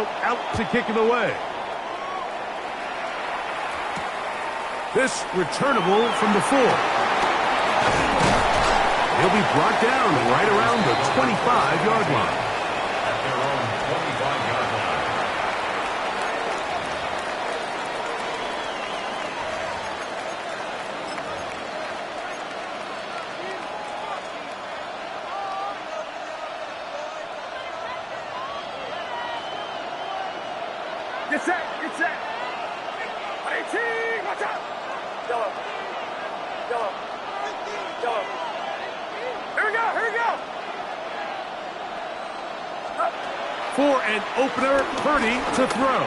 Pinheiro out to kick it away. This returnable from the 4. He'll be brought down right around the 25-yard line. At their own 25-yard line. Get set, get set. 18, watch out. Yellow. Yellow. Yellow. Here we go, here we go. For an opener, Purdy to throw.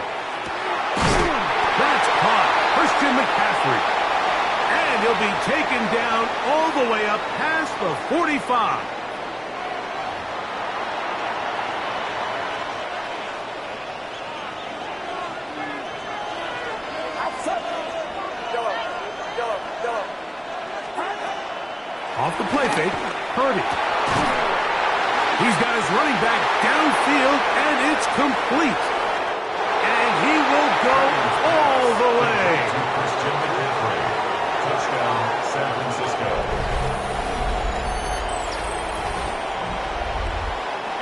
That's caught. Christian McCaffrey. And he'll be taken down all the way up past the 45. Off the play fake, Purdy. He's got his running back downfield, and it's complete. And he will go all the way. Christian McCaffrey. Touchdown, San Francisco.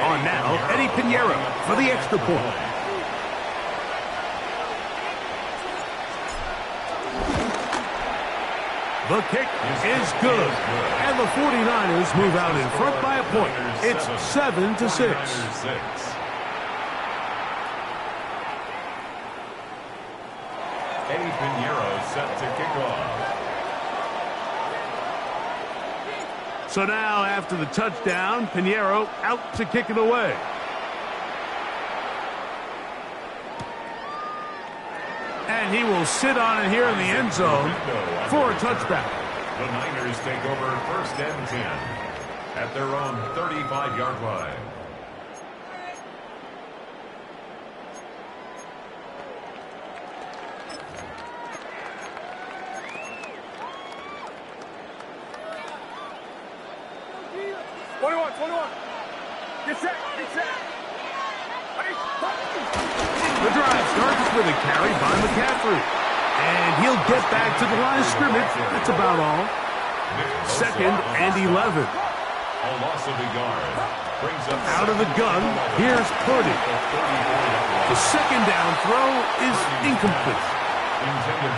On now, Eddie Pinheiro for the extra point. The kick is good, and the 49ers move out in front by a point. It's 7-6. Eddie Pinheiro set to kick off. So now, after the touchdown, Pinheiro out to kick it away. And he will sit on it here in the end zone for a touchback. The Niners take over 1st and 10 at their own 35-yard line. Get set, get set. The drive starts with a carry by McCaffrey. And he'll get back to the line of scrimmage. That's about all. 2nd and 11. A loss of a yard. Brings up out of the gun. Here's Purdy. The 2nd down throw is incomplete.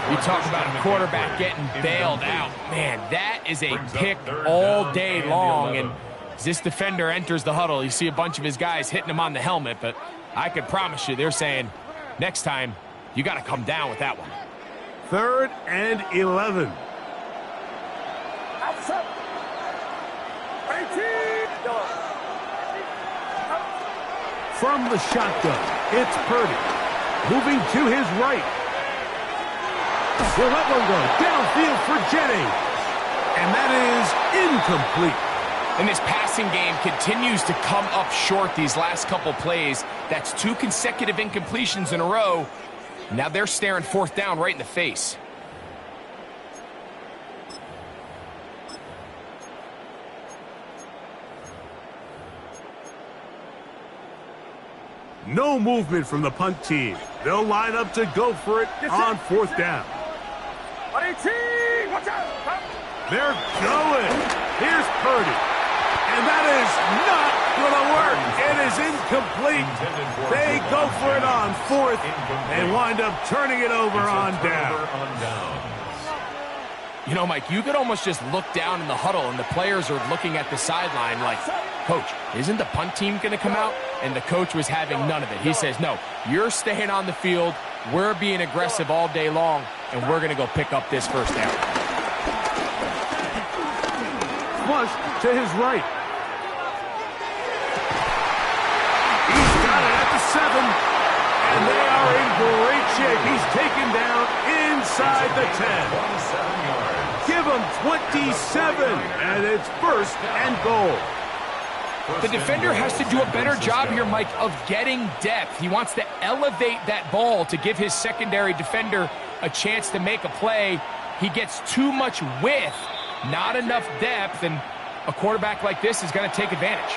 You talk about a quarterback getting bailed out. Man, that is a pick all day long. And as this defender enters the huddle, you see a bunch of his guys hitting him on the helmet. But I could promise you they're saying, next time, you got to come down with that one. 3rd and 11. From the shotgun, it's Purdy. Moving to his right. He'll let one go. Downfield for Jennings. And that is incomplete. And this passing game continues to come up short these last couple plays. That's 2 consecutive incompletions in a row. Now they're staring 4th down right in the face. No movement from the punt team. They'll line up to go for it on 4th down. They're going. Here's Purdy. And that is not going to work. It is incomplete. They go for it on 4th and wind up turning it over on down. You know, Mike, you could almost just look down in the huddle and the players are looking at the sideline like, Coach, isn't the punt team going to come out? And the coach was having none of it. He says, no, you're staying on the field. We're being aggressive all day long, and we're going to go pick up this 1st down. Flush to his right. He's got it at the 7, and they are in great shape. He's taken down inside the 10. Give him 27, and it's 1st and goal. The defender has to do a better job here, Mike, of getting depth. He wants to elevate that ball to give his secondary defender a chance to make a play. He gets too much width, not enough depth, and a quarterback like this is going to take advantage.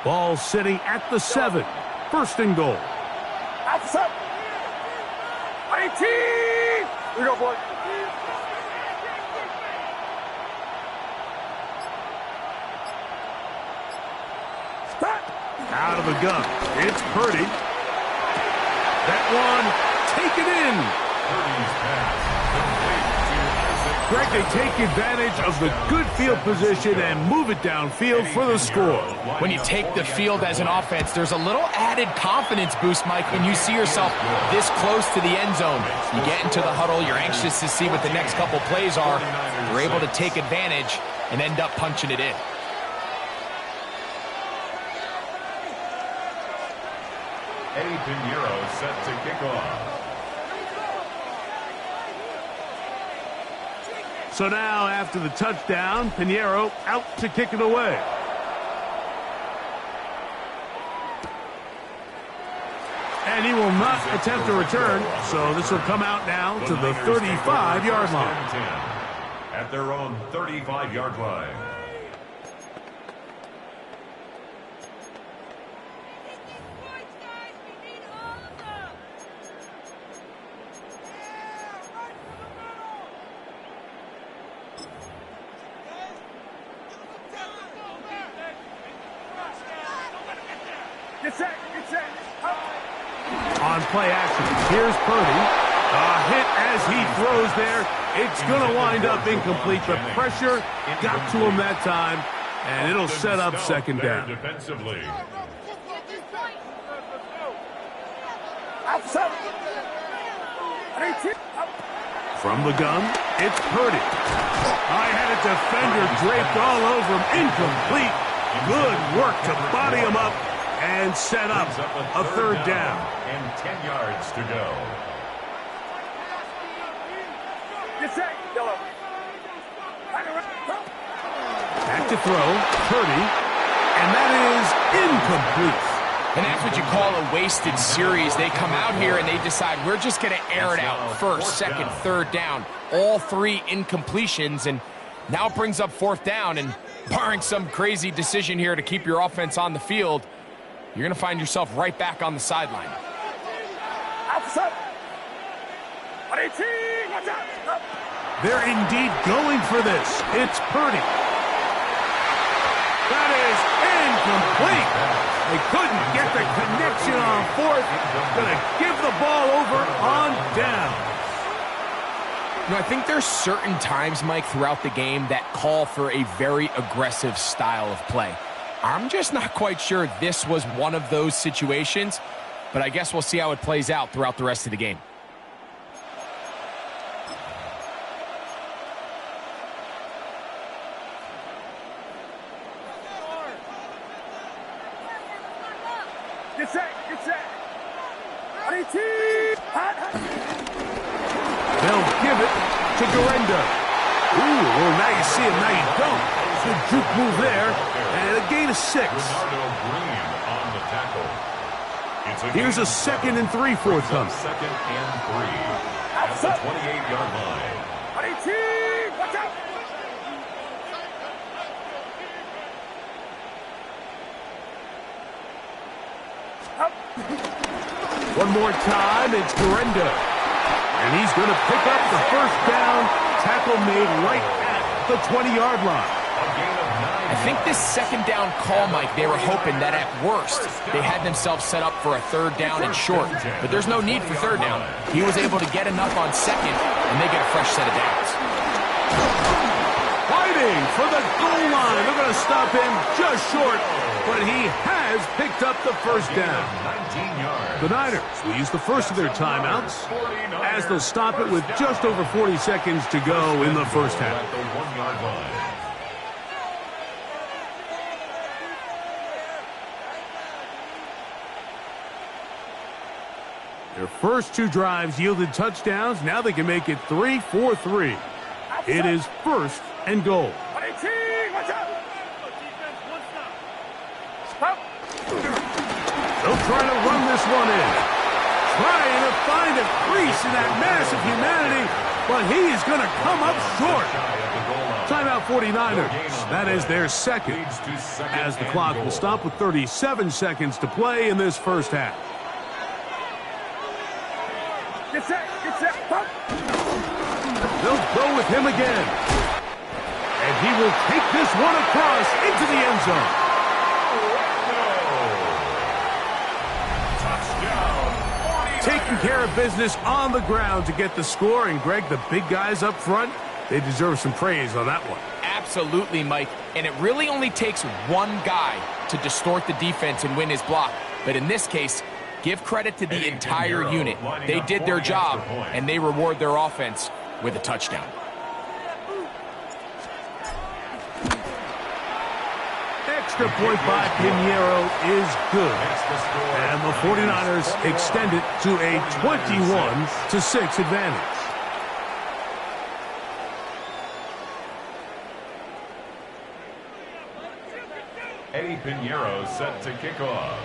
Ball sitting at the 7. First and goal. At the 7. 18. Here we go, boy. Out of the gun. It's Purdy. That one taken in. Purdy's pass complete to Greg, they take advantage of the good field position and move it downfield for the score. When you take the field as an offense, there's a little added confidence boost, Mike, when you see yourself this close to the end zone. You get into the huddle, you're anxious to see what the next couple plays are. You're able to take advantage and end up punching it in. Eddie Pinheiro set to kick off. So now, after the touchdown, Pinheiro out to kick it away. And he will not attempt a return, so this will come out now to the 35-yard line. At their own 35-yard line. On play action, here's Purdy. A hit as he throws there. It's going to wind up incomplete, but pressure got to him that time, and it'll set up second down. Defensively. From the gun, it's Purdy. I had a defender draped all over him. Incomplete. Good work to body him up and set up a third down. And 10 yards to go. Back to throw, Purdy, and that is incomplete. And that's what you call a wasted series. They come out here and they decide we're just going to air it out. First, second, third down. All three incompletions, and now it brings up fourth down. And barring some crazy decision here to keep your offense on the field, you're going to find yourself right back on the sideline. They're indeed going for this. It's Purdy. That is incomplete. They couldn't get the connection on fourth. Going to give the ball over on down. You know, I think there's certain times, Mike, throughout the game that call for a very aggressive style of play. I'm just not quite sure this was one of those situations, but I guess we'll see how it plays out throughout the rest of the game. They'll give it to Garenda. Ooh, well, now you see him, now you don't. Good juke move there, and a gain of 6. Here's a 2nd and 3 forthcoming. 2nd and 3 at the 28-yard line. Watch out! One more time, it's Garenda. And he's going to pick up the first down. Tackle made right at the 20-yard line. I think this second down call, Mike, they were hoping that at worst they had themselves set up for a third down and short. But there's no need for third down. He was able to get enough on second, and they get a fresh set of downs. Fighting for the goal line. They're going to stop him just short, but he has picked up the first down. The Niners will use the first of their timeouts as they'll stop it with just over 40 seconds to go in the first half. Their first 2 drives yielded touchdowns. Now they can make it 3-4-3. It is first and goal. They'll try to run this one in. Trying to find a crease in that mass of humanity, but he is going to come up short. Timeout 49ers. That is their second, as the clock will stop with 37 seconds to play in this first half. Get set, pump. They'll go with him again. And he will take this one across into the end zone. Taking care of business on the ground to get the score. And, Greg, the big guys up front, they deserve some praise on that one. Absolutely, Mike. And it really only takes one guy to distort the defense and win his block. But in this case, give credit to the entire unit. They did their job, and they reward their offense with a touchdown. Extra point by Pinheiro is good. And the 49ers extend it to a 21-6 advantage. Eddie Pinheiro set to kick off.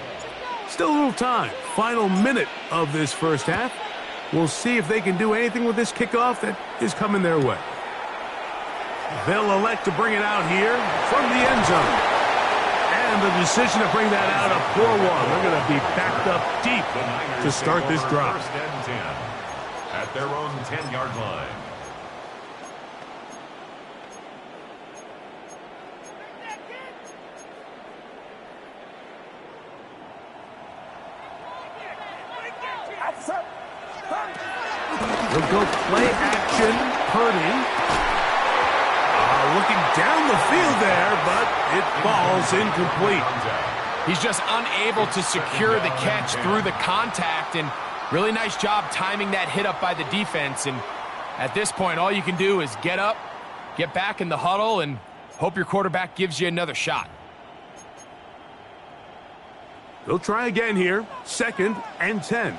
Still a little time. Final minute of this first half. We'll see if they can do anything with this kickoff that is coming their way. They'll elect to bring it out here from the end zone. And the decision to bring that out, a poor one. They're going to be backed up deep to start this drive. First and 10 at their own 10-yard line. We'll go play action. Purdy. Looking down the field there, but it falls incomplete. He's just unable to secure the catch through the contact, and really nice job timing that hit up by the defense. And at this point, all you can do is get up, get back in the huddle, and hope your quarterback gives you another shot. They'll try again here. 2nd and 10.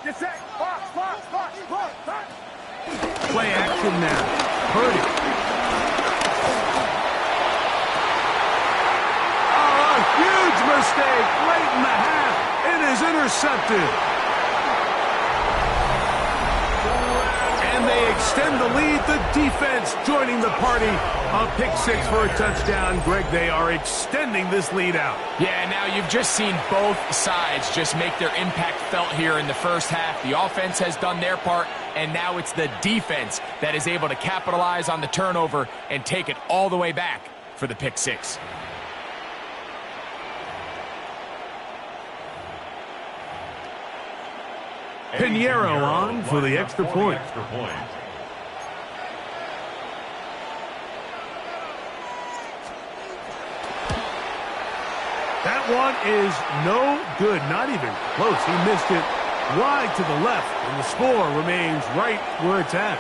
Get set. Box. Play action now. Purdy. Huge mistake late in the half. It is intercepted. And they extend the lead. The defense joining the party. A pick 6 for a touchdown. Greg, they are extending this lead out. Yeah, now you've just seen both sides just make their impact felt here in the first half. The offense has done their part, and now it's the defense that is able to capitalize on the turnover and take it all the way back for the pick 6. Pinheiro on for the extra point. That one is no good, not even close. He missed it wide to the left, and the score remains right where it's at.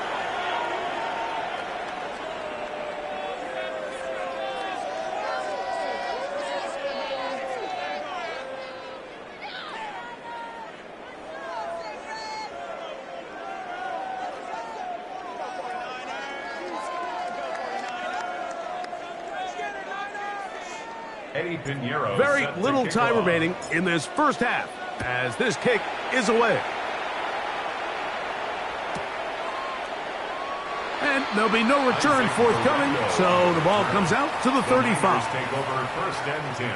Very little time remaining in this first half as this kick is away. And there'll be no return forthcoming, so the ball comes out to the 35. Take over 1st and 10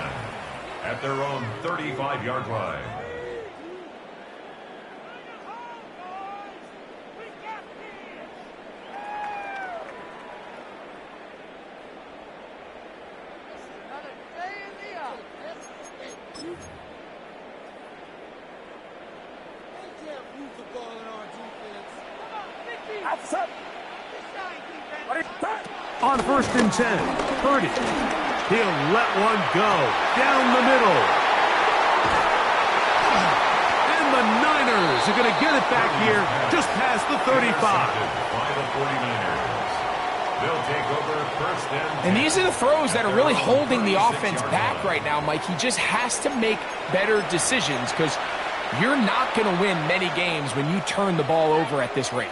at their own 35-yard line. On 1st and 10, Purdy. He'll let one go down the middle. And the Niners are going to get it back here just past the 35. By the 49ers. They'll take over 1st and 10. And these are the throws that are really holding the offense back right now, Mike. He just has to make better decisions because you're not going to win many games when you turn the ball over at this rate.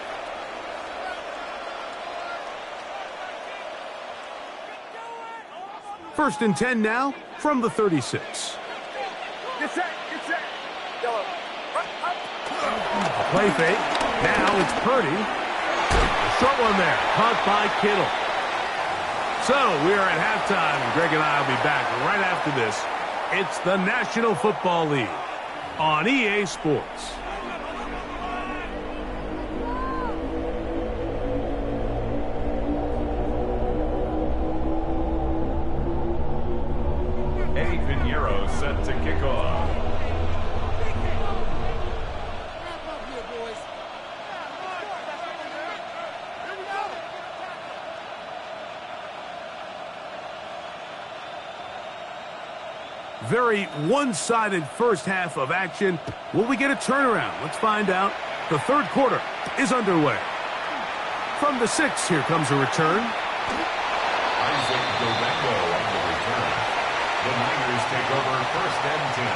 First and 10 now from the 36. Get set. Yellow. A play fake. Now it's Purdy. A short one there. Caught by Kittle. So we are at halftime, and Greg and I will be back right after this. It's the National Football League on EA Sports. Eddie Pinheiro set to kick off. Very one-sided first half of action. Will we get a turnaround? Let's find out. The third quarter is underway. From the 6, here comes a return. Isaac Dovengo on the return. The Niners take over 1st and 10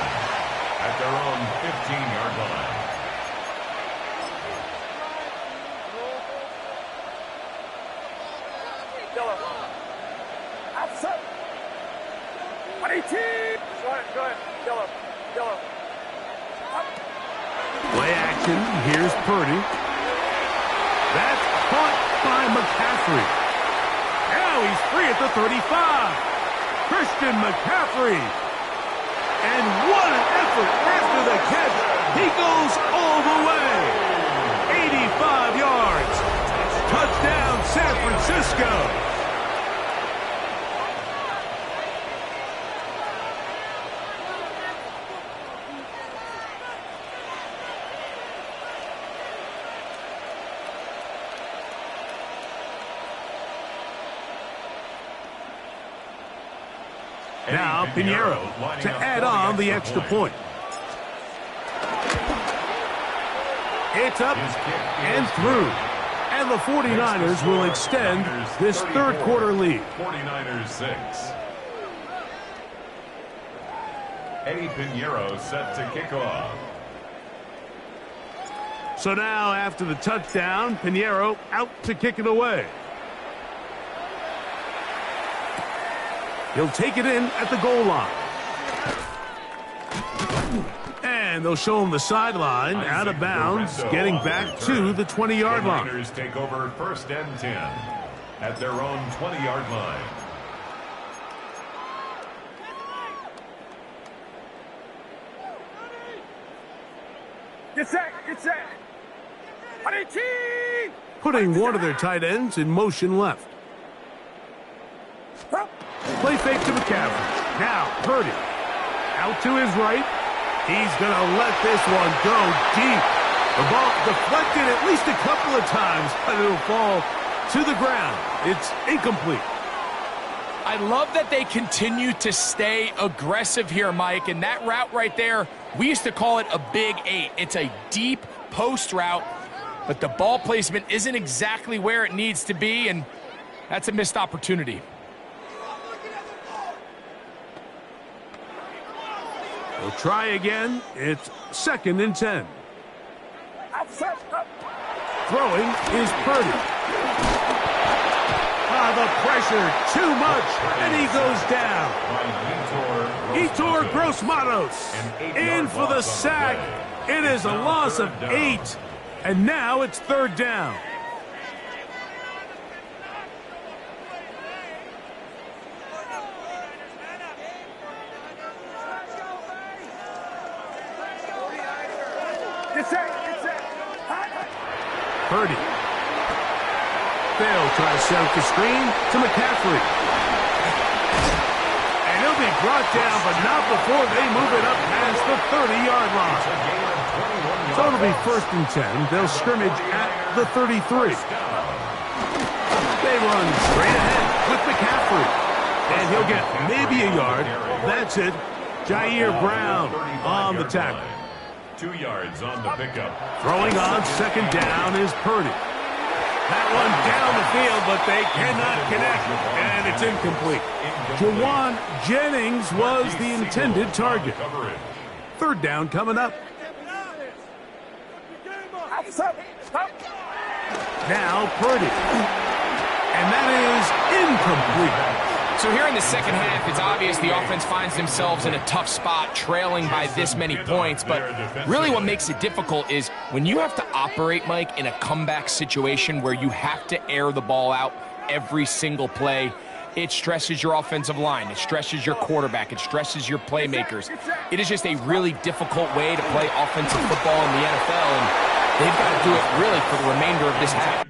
at their own 15-yard line. Outside. 18. Go ahead. Yellow. Play action. Here's Purdy. That's caught by McCaffrey. Now he's free at the 35. Christian McCaffrey. And what an effort after the catch. He goes all the way. 85 yards. Touchdown, San Francisco. Now Pinheiro to add on the extra point. It's up and through. And the 49ers will extend this third quarter lead. 49ers 6. Eddie Pinheiro set to kick off. So now after the touchdown, Pinheiro out to kick it away. He'll take it in at the goal line. And they'll show him the sideline, out of bounds, getting back to the 20-yard line. The Niners take over 1st and 10 at their own 20-yard line. Get set. 18. Putting one of their tight ends in motion left. Play fake to McCaffrey. Now Purdy. Out to his right. He's going to let this one go deep. The ball deflected at least a couple of times, but it'll fall to the ground. It's incomplete. I love that they continue to stay aggressive here, Mike, and that route right there, we used to call it a big 8. It's a deep post route, but the ball placement isn't exactly where it needs to be, and that's a missed opportunity. They'll try again. It's 2nd and 10. Throwing is Purdy. The pressure, too much, and he goes down. Yetur Gross-Matos in for the sack. It is a loss of 8, and now it's 3rd down. Purdy. They'll try to set up the screen to McCaffrey. And he'll be brought down, but not before they move it up past the 30-yard line. So it'll be 1st and 10. They'll scrimmage at the 33. They run straight ahead with McCaffrey. And he'll get maybe a yard. That's it. Jair Brown on the tackle. 2 yards on the pickup. Throwing on 2nd down is Purdy. That one down the field, but they cannot connect, and it's incomplete. Jawan Jennings was the intended target. 3rd down coming up. Now Purdy. And that is incomplete. So here in the second half, it's obvious the offense finds themselves in a tough spot, trailing by this many points. But really what makes it difficult is when you have to operate, Mike, in a comeback situation where you have to air the ball out every single play, it stresses your offensive line, it stresses your quarterback, it stresses your playmakers. It is just a really difficult way to play offensive football in the NFL, and they've got to do it really for the remainder of this half.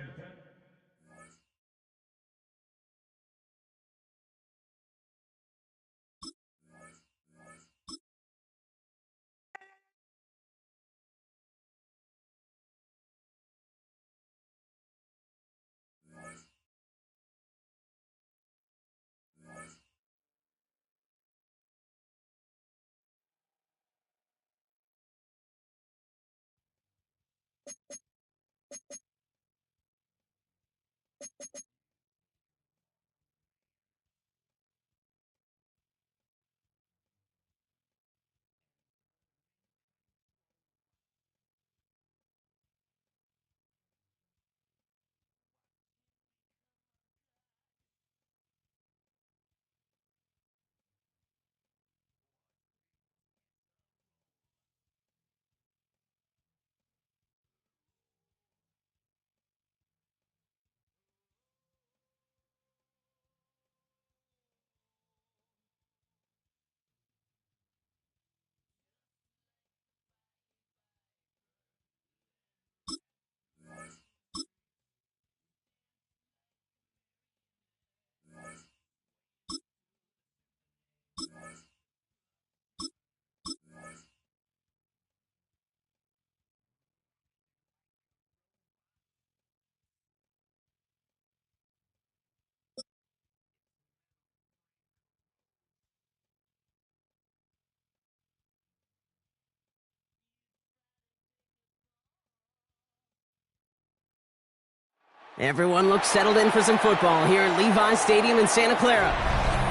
Everyone looks settled in for some football here at Levi Stadium in Santa Clara.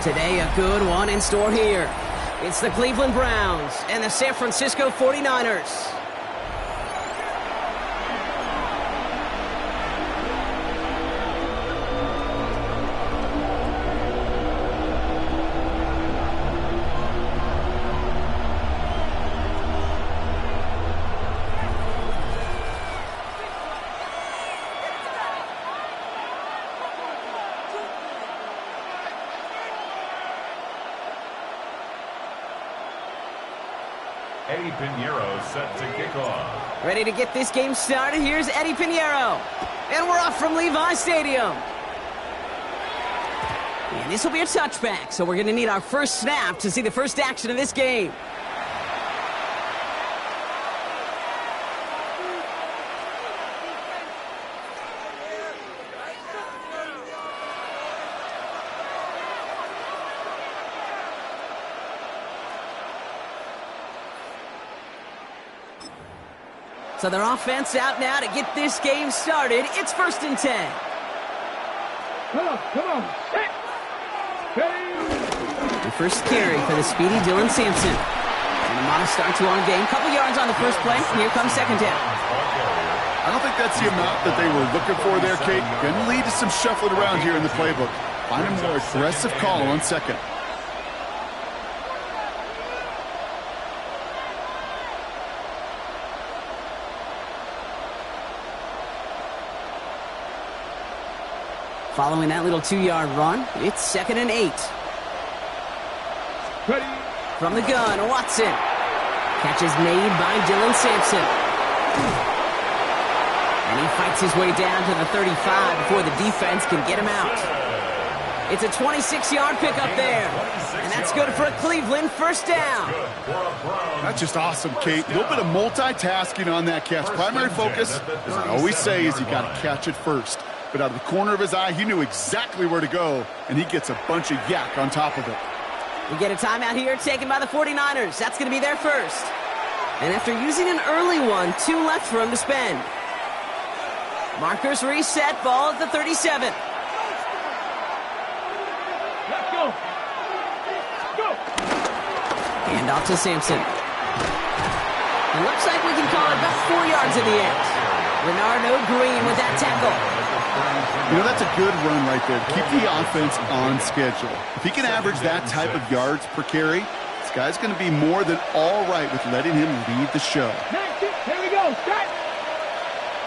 Today, a good one in store here. It's the Cleveland Browns and the San Francisco 49ers. Eddie Pinheiro set to kick off. Ready to get this game started. Here's Eddie Pinheiro. And we're off from Levi Stadium. And this will be a touchback, so we're going to need our first snap to see the first action of this game. So their offense out now to get this game started. It's 1st and 10. Come on. The first carry for the speedy Dylan Sampson. And a modest start to our game. Couple yards on the first play. Here comes second down. I don't think that's the amount that they were looking for there, Kate. Going to lead to some shuffling around here in the playbook. Find a more aggressive call on second. Following that little 2-yard run, it's 2nd and 8. Ready. From the gun, Watson. Catch is made by Dylan Sampson. And he fights his way down to the 35 before the defense can get him out. It's a 26-yard pickup there. And that's good for a Cleveland first down. That's just awesome, Kate. A little bit of multitasking on that catch. Primary focus, as I always say, is you got to catch it first. But out of the corner of his eye, he knew exactly where to go, and he gets a bunch of yak on top of it. We get a timeout here taken by the 49ers. That's going to be their first. And after using an early one, 2 left for him to spend. Markers reset, ball at the 37. Let's go. Hand off to Sampson. It looks like we can call it about 4 yards in the end. Renardo Green with that tackle. You know, that's a good run right there. Keep the offense on schedule. If he can average that type of yards per carry, this guy's going to be more than all right with letting him lead the show. 19, here we go, set.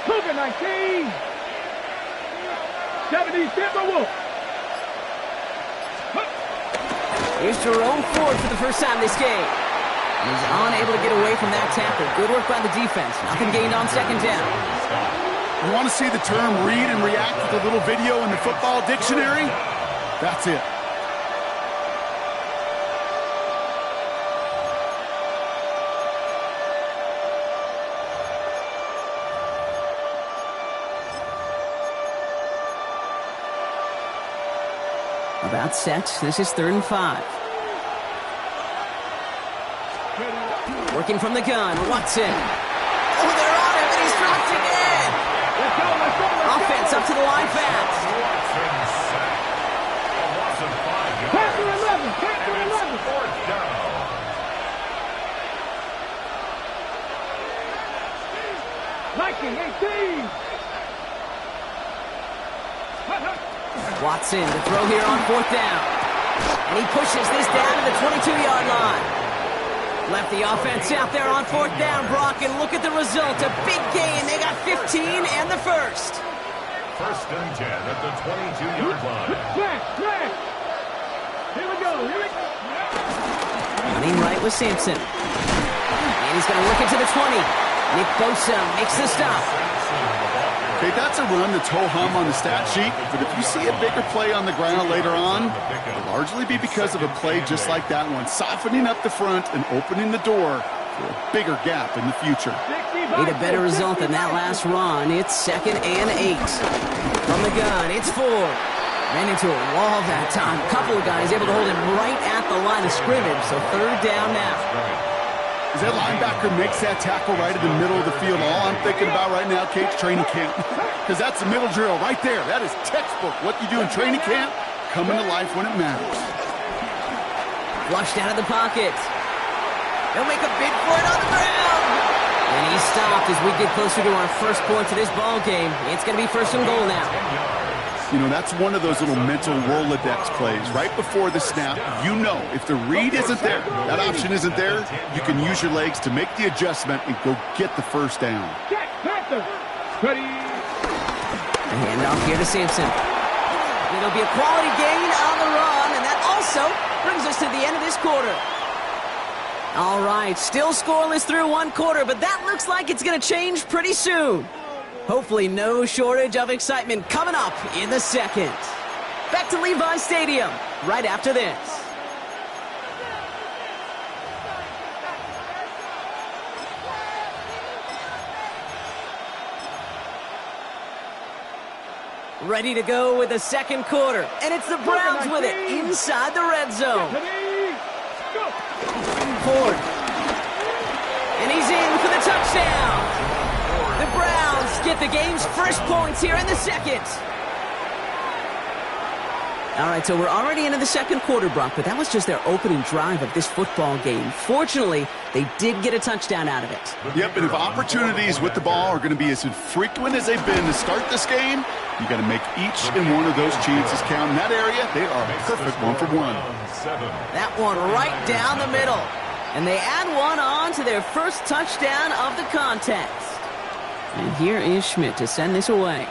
Cougar 19. 70, Timberwolf. Here's Jerome Ford for the first time this game. And he's unable to get away from that tackle. Good work by the defense. Nothing gained on second down. You want to see the term read and react with a little video in the football dictionary? That's it. About set. This is 3rd and 5. Working from the gun, Watson. Oh, they're on him, and he's dropped again. Offense up to the line fast. Pass to 11. Pass to 11. 4th down. Viking 18. Watson to throw here on 4th down. And he pushes this down to the 22-yard line. Left the offense out there on 4th down, Brock, and look at the result. A big gain. They got 15 and the first. 1st and 10 at the 22-yard line. Smash. Here we go. Running right with Sampson. And he's going to work it to the 20. Nick Bosa makes the stop. Okay, that's a run that's ho-hum on the stat sheet, but if you see a bigger play on the ground later on, it'll largely be because of a play just like that one, softening up the front and opening the door for a bigger gap in the future. Need a better result than that last run. It's 2nd and 8. From the gun, it's Ford. Ran into a wall that time. A couple of guys able to hold him right at the line of scrimmage, so 3rd down now. As that linebacker makes that tackle right in the middle of the field, all I'm thinking about right now, Kate's training camp. Because that's the middle drill right there. That is textbook. What you do in training camp, coming to life when it matters. Flushed out of the pocket. They'll make a bid for it on the ground. And he's stopped as we get closer to our first points of this ball game. It's going to be 1st and goal now. You know, that's one of those little mental Rolodex plays. Right before the snap, you know if the read isn't there, that option isn't there, you can use your legs to make the adjustment and go get the 1st down. Jack Panther. Ready. A handoff here to Sampson. It'll be a quality gain on the run, and that also brings us to the end of this quarter. All right, still scoreless through 1 quarter, but that looks like it's going to change pretty soon. Hopefully no shortage of excitement coming up in the 2nd. Back to Levi Stadium right after this. Ready to go with the 2nd quarter, and it's the Browns with it inside the red zone. Ford. And he's in for the touchdown. The Browns get the game's first points here in the 2nd. All right, so we're already into the 2nd quarter, Brock, but that was just their opening drive of this football game. Fortunately, they did get a touchdown out of it. Yep, and if opportunities with the ball are going to be as infrequent as they've been to start this game, you got to make each and one of those chances count. In that area, they are a perfect 1-for-1. That one right down the middle. And they add one on to their first touchdown of the contest. And here is Schmidt to send this away.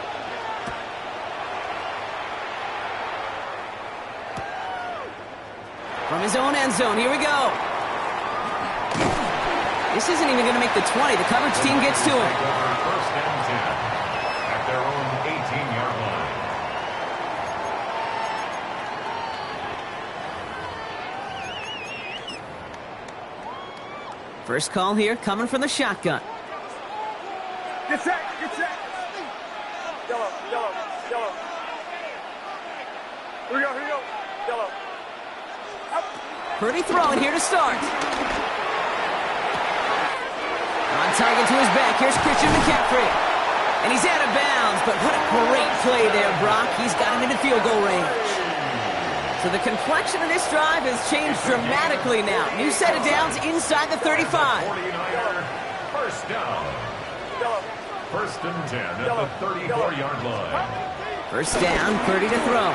From his own end zone, here we go. This isn't even going to make the 20. The coverage team gets to him. 1st and 10 at their own 18-yard line. First call here coming from the shotgun. Get set. Yellow. Here we go. Yellow. Purdy throwing here to start. On target to his back. Here's Christian McCaffrey. And he's out of bounds, but what a great play there, Brock. He's got him into field goal range. So the complexion of this drive has changed dramatically now. New set of downs inside the 35. 49er, 1st down. 1st and 10 at the 34-yard line. First down, Purdy to throw.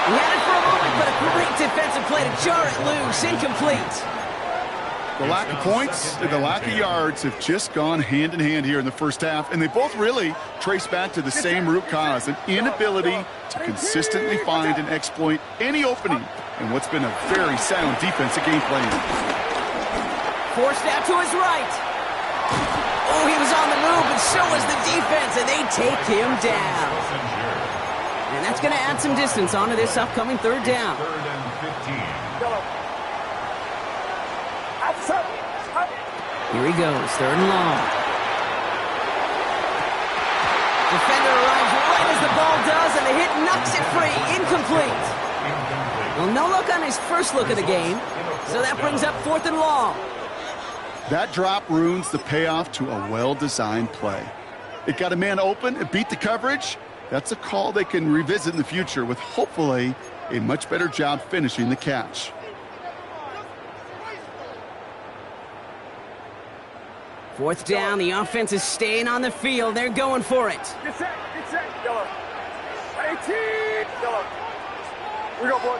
He had it for a moment, but a great defensive play to jar it loose. Incomplete. The lack of points and the lack of yards have just gone hand in hand here in the first half, and they both really trace back to the same root cause, an inability to consistently find and exploit any opening in what's been a very sound defensive game plan. Forced out to his right. Oh, he was on the move, but so was the defense, and they take him down. And that's going to add some distance onto this upcoming third down. Third and 15. Here he goes, third and long. Defender arrives right as the ball does, and the hit knocks it free. Incomplete. Well, no luck on his first look of the game, so that brings up fourth and long. That drop ruins the payoff to a well-designed play. It got a man open, it beat the coverage. That's a call they can revisit in the future with hopefully a much better job finishing the catch. Fourth down, the offense is staying on the field. They're going for it. Get set, yellow. 18, yellow. We go, boy.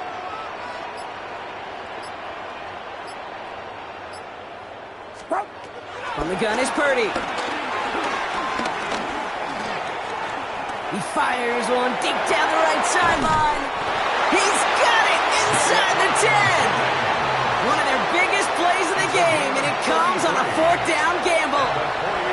Stop. From the gun is Purdy. He fires one deep down the right sideline. He's got it inside the 10. One of their biggest plays of the game, and it comes on a fourth down gamble.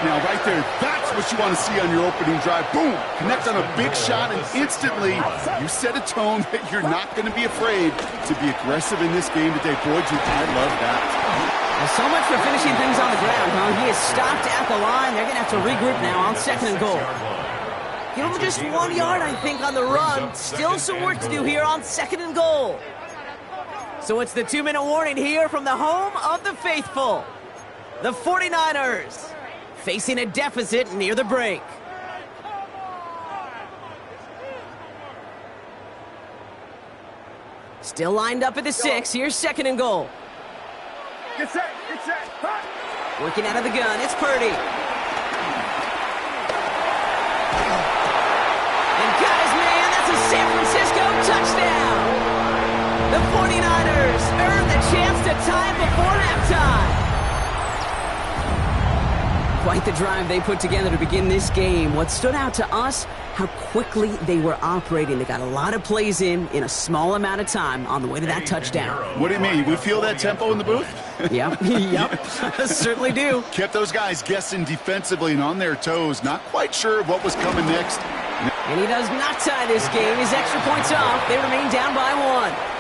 Now, right there, that's what you want to see on your opening drive. Boom! Connect on a big shot, and instantly you set a tone that you're not going to be afraid to be aggressive in this game today. Boy, I love that. Well, so much for finishing things on the ground, huh? He is stopped at the line. They're going to have to regroup now on second and goal. Give him just 1 yard, I think, on the run. Still some work to do here on second and goal. So it's the 2-minute warning here from the home of the faithful. The 49ers facing a deficit near the break. Still lined up at the 6. Here's second and goal. Get set, huh? Working out of the gun, it's Purdy. And guys, man, that's a San Francisco touchdown. The 49ers earn the chance to tie before halftime. Quite the drive they put together to begin this game. What stood out to us, how quickly they were operating. They got a lot of plays in a small amount of time on the way to that touchdown. What do you mean? We feel that tempo in the booth? Yep, certainly do. Kept those guys guessing defensively and on their toes, not quite sure what was coming next. And he does not tie this game. His extra points off. They remain down by 1.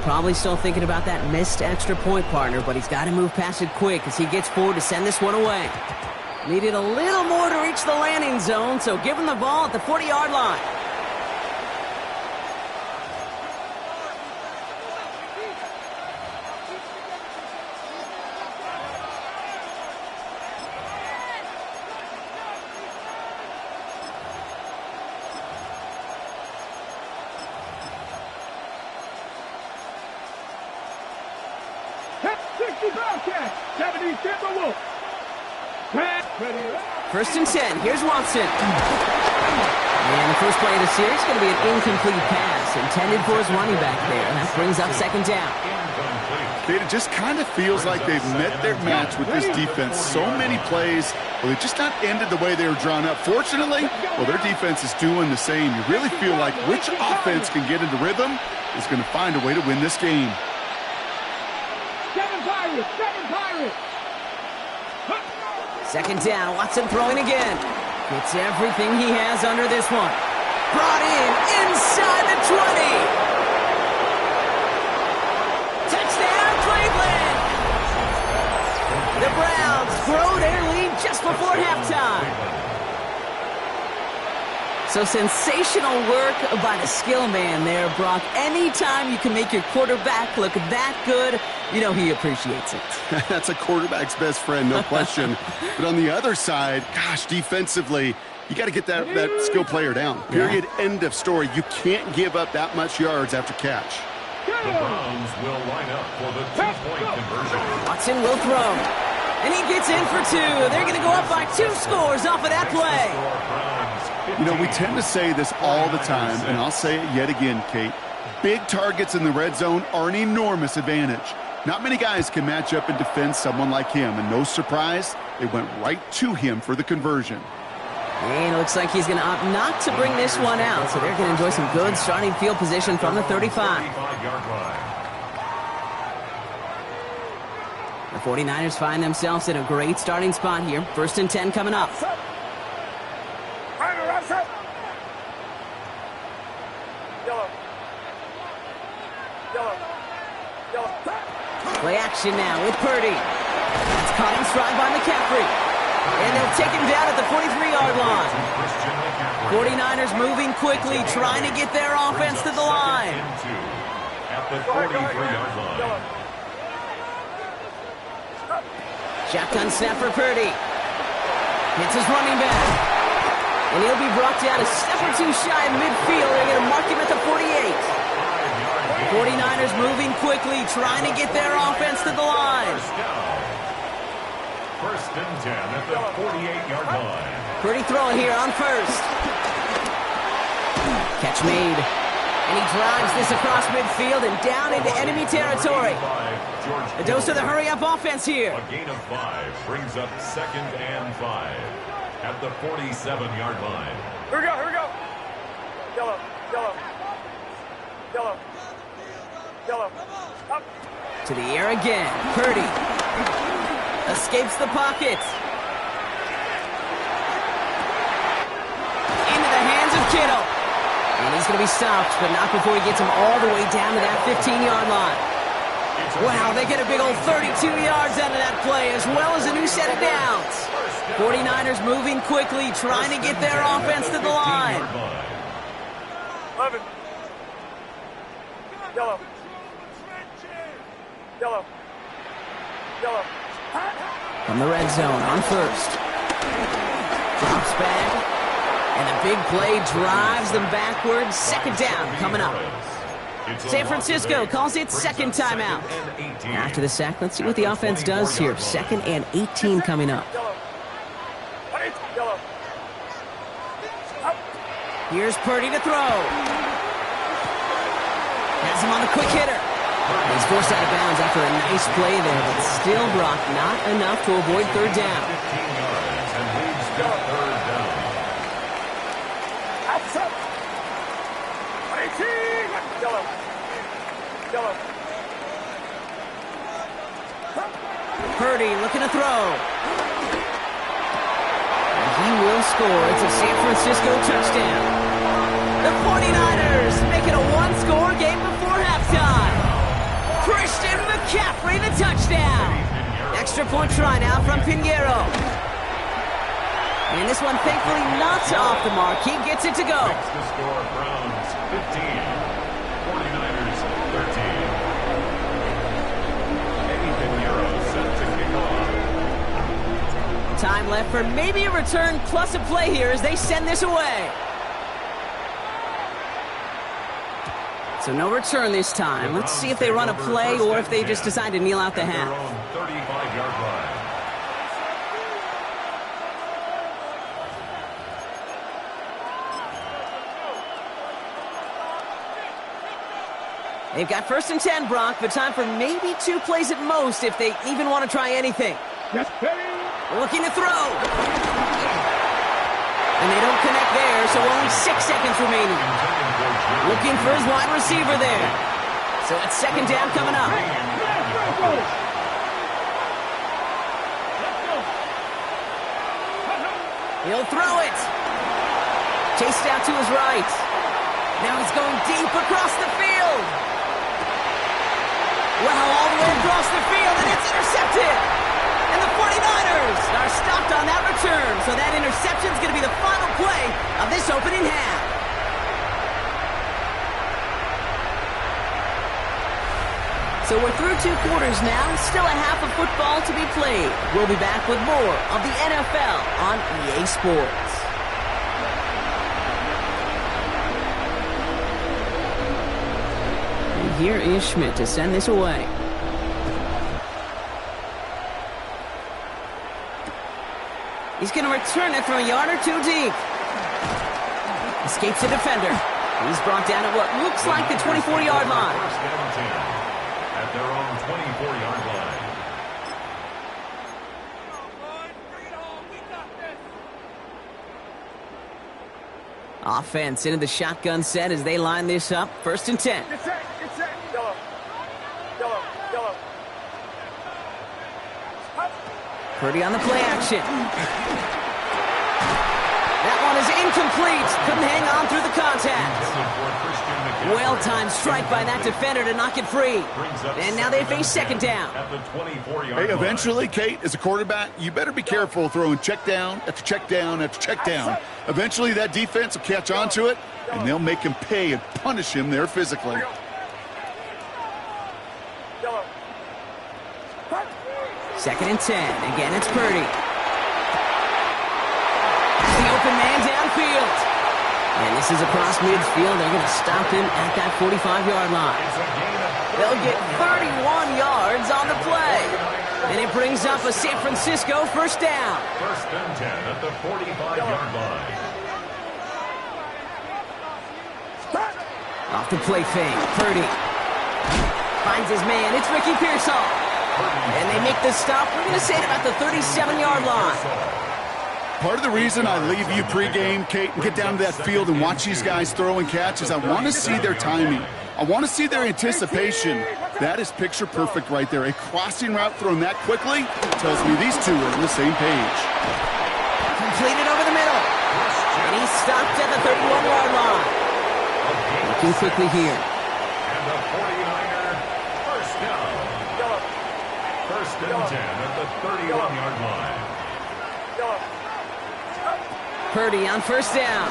Probably still thinking about that missed extra point, partner, but he's got to move past it quick as he gets forward to send this one away. Needed a little more to reach the landing zone, so give him the ball at the 40-yard line. First and 10. Here's Watson. And the first play of the series is going to be an incomplete pass intended for his running back there. And that brings up second down. It just kind of feels like they've met their match with this defense. So many plays, well, they've just not ended the way they were drawn up. Fortunately, well, their defense is doing the same. You really feel like which offense can get into rhythm is going to find a way to win this game. Seven Pirates. Second down, Watson throwing again. Gets everything he has under this one. Brought in inside the 20. Touchdown, Cleveland! The Browns grow their lead just before halftime. So sensational work by the skill man there, Brock. Anytime you can make your quarterback look that good, you know he appreciates it. That's a quarterback's best friend, no question. But on the other side, gosh, defensively, you got to get that skill player down. Period. Yeah. End of story. You can't give up that much yards after catch. The Browns will line up for the 2-point conversion. Watson will throw. And he gets in for two. They're going to go up by 2 scores off of that play. You know, we tend to say this all the time, and I'll say it yet again, Kate. Big targets in the red zone are an enormous advantage. Not many guys can match up and defend someone like him, and no surprise, they went right to him for the conversion. And it looks like he's going to opt not to bring this one out, so they're going to enjoy some good starting field position from the 35. The 49ers find themselves in a great starting spot here. 1st and 10 coming up. Play action now with Purdy. That's caught in stride by McCaffrey. And they'll take him down at the 43-yard line. 49ers moving quickly, trying to get their offense to the line. At the 43-yard line. Shotgun snap for Purdy. Hits his running back. And he'll be brought down a step or two shy of midfield. They're going to mark him at the 48. The 49ers moving quickly, trying to get their offense to the line. First and 10 at the 48-yard line. Purdy throwing here on first. Catch made. And he drives this across midfield and down into enemy territory. A dose of the hurry-up offense here. A gain of 5 brings up 2nd and 5 at the 47-yard line. Here we go, here we go. Yellow, yellow, yellow, yellow. Up. To the air again. Purdy escapes the pocket. Into the hands of Kittle. And he's going to be stopped, but not before he gets him all the way down to that 15-yard line. Wow, they get a big old 32 yards out of that play, as well as a new set of downs. 49ers moving quickly, trying to get their offense to the line. 11. Yellow. Yellow. Yellow. From the red zone on first. Drops back. And the big play drives them backwards. 2nd down coming up. San Francisco calls it 2nd timeout. After the sack, let's see what the offense does here. 2nd and 18 coming up. Here's Purdy to throw. Has him on the quick hitter. He's forced out of bounds after a nice play there, but still, Brock, not enough to avoid 3rd down. 15 yards and leads to 3rd down. Purdy looking to throw. And he will score. It's a San Francisco touchdown. The 49ers make it a 1-score game before halftime. Christian McCaffrey, the touchdown. Extra point try now from Pinheiro. And this one, thankfully, not off the mark. He gets it to go. Makes the score Browns 15, 49ers 13. Eddie Pinheiro set to kick off. Time left for maybe a return plus a play here as they send this away. So no return this time. Let's see if they run a play or if they just decide to kneel out the half. 35-yard line. They've got 1st and 10, Brock, but time for maybe 2 plays at most if they even want to try anything. Yes, Looking to throw. And they don't connect there, so only 6 seconds remaining. Looking for his wide receiver there. So it's 2nd down coming up. He'll throw it. Chased out to his right. Now he's going deep across the field. Well, all the way across the field, and it's intercepted. And the 49ers are stopped on that return. So that interception is going to be the final play of this opening half. So we're through 2 quarters now. Still a half of football to be played. We'll be back with more of the NFL on EA Sports. And here is Schmidt to send this away. He's going to return it from a yard or two deep. Escapes the defender. He's brought down at what looks like the 24-yard line. First and 10 at their own 24-yard line. Offense into the shotgun set as they line this up. First and 10. Get set. Yellow. Purdy on the play action. That one is incomplete. Couldn't hang on through the contact. Well-timed strike by that defender to knock it free. And now they face second down. Hey, eventually, Kate, as a quarterback, you better be careful throwing check down after check down after check down. Eventually, that defense will catch on to it, and they'll make him pay and punish him there physically. Second and 10. Again, it's Purdy. The open man downfield. And this is across midfield. They're going to stop him at that 45-yard line. They'll get 31 yards on the play. And it brings up a San Francisco first down. First and 10 at the 45-yard line. Off the play fake. Purdy finds his man. It's Ricky Pearsall. And they make the stop. We're going to say it about the 37-yard line. Part of the reason I leave you pregame, Kate, and get down to that field and watch these guys throw and catch is I want to see their timing. I want to see their anticipation. That is picture perfect right there. A crossing route thrown that quickly tells me these two are on the same page. Completed over the middle. And he's stopped at the 31-yard line. Looking quickly here. And the 49er first down. First and 10 at the 31-yard line. Purdy on first down.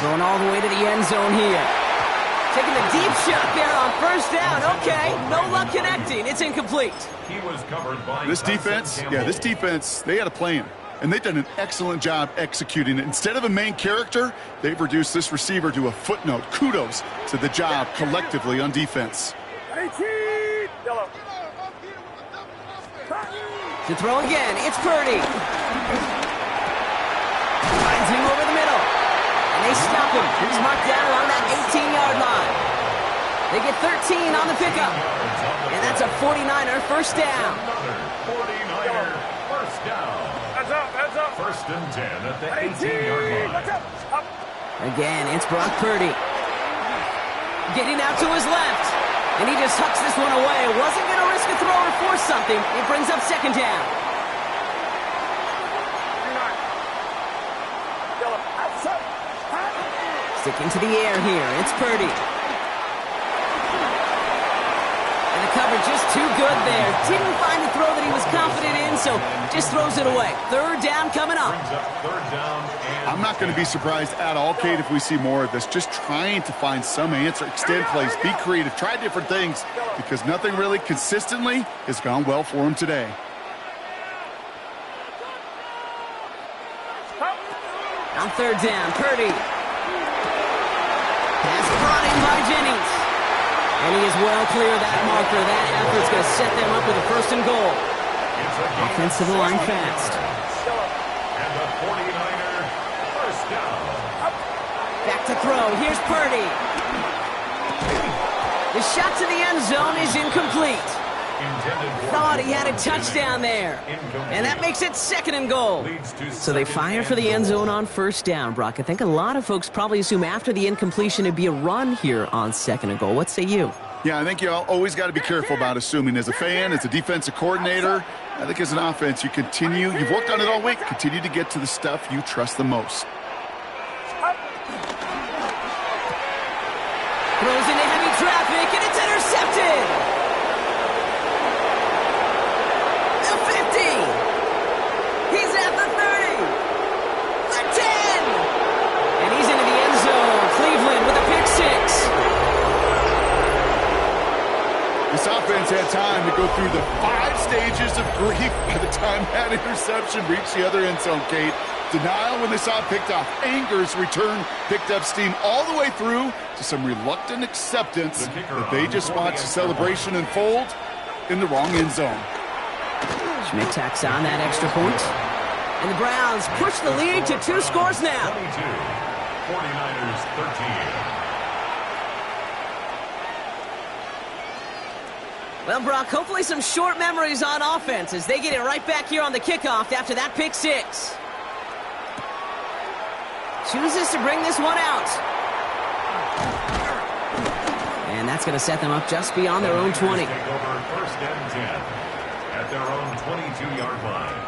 Going all the way to the end zone here. Taking the deep shot there on first down. Okay, no luck connecting. It's incomplete. He was covered by This defense, they had a plan. And they've done an excellent job executing it. Instead of a main character, they've reduced this receiver to a footnote. Kudos to the job collectively on defense. 18. Yellow. To throw again, it's Purdy. Finds him over the middle. And they stop him. He's marked down along that 18-yard line. They get 13 on the pickup. And that's a 49er first down. 49er first down. Heads up. First and 10 at the 18-yard line. Up. Again, it's Brock Purdy. Getting out to his left. And he just hucks this one away. Wasn't going to risk a throw or force something. It brings up second down. Sticking to the air here. It's Purdy. And the cover just too good there. Didn't find the throw that he was confident in, so just throws it away. Third down coming up. Third down. I'm not going to be surprised at all, Kate, if we see more of this. Just trying to find some answer, extend plays, be creative, try different things, because nothing really consistently has gone well for him today. On third down, Purdy. Pass brought in by Jennings. And he is well clear of that marker. That effort's going to set them up with a first and goal. Offensive line fast. And the 49er first down. Back to throw. Here's Purdy. The shot to the end zone is incomplete. Thought he had a touchdown there. And that makes it second and goal. So they fire for the end zone on first down, Brock. I think a lot of folks probably assume after the incompletion it'd be a run here on second and goal. What say you? Yeah, I think you always got to be careful about assuming. As a fan, as a defensive coordinator, I think as an offense, you've worked on it all week, continue to get to the stuff you trust the most. Throws into heavy traffic, and it's intercepted. The 50. He's at the 30. The 10. And he's into the end zone. Cleveland with a pick six. This offense had time to go through the 5 stages of grief by the time that interception reached the other end zone, Kate. Denial when they saw it picked off. Anger's return picked up steam all the way through to some reluctant acceptance that they just watched the celebration unfold in the wrong end zone. Schmidt tacks on that extra point. And the Browns push the lead to 2 scores now. 22. 49ers 13. Well, Brock, hopefully some short memories on offense as they get it right back here on the kickoff after that pick 6. Chooses to bring this one out. And that's going to set them up just beyond their own 20. Take over first and 10 at their own 22-yard line.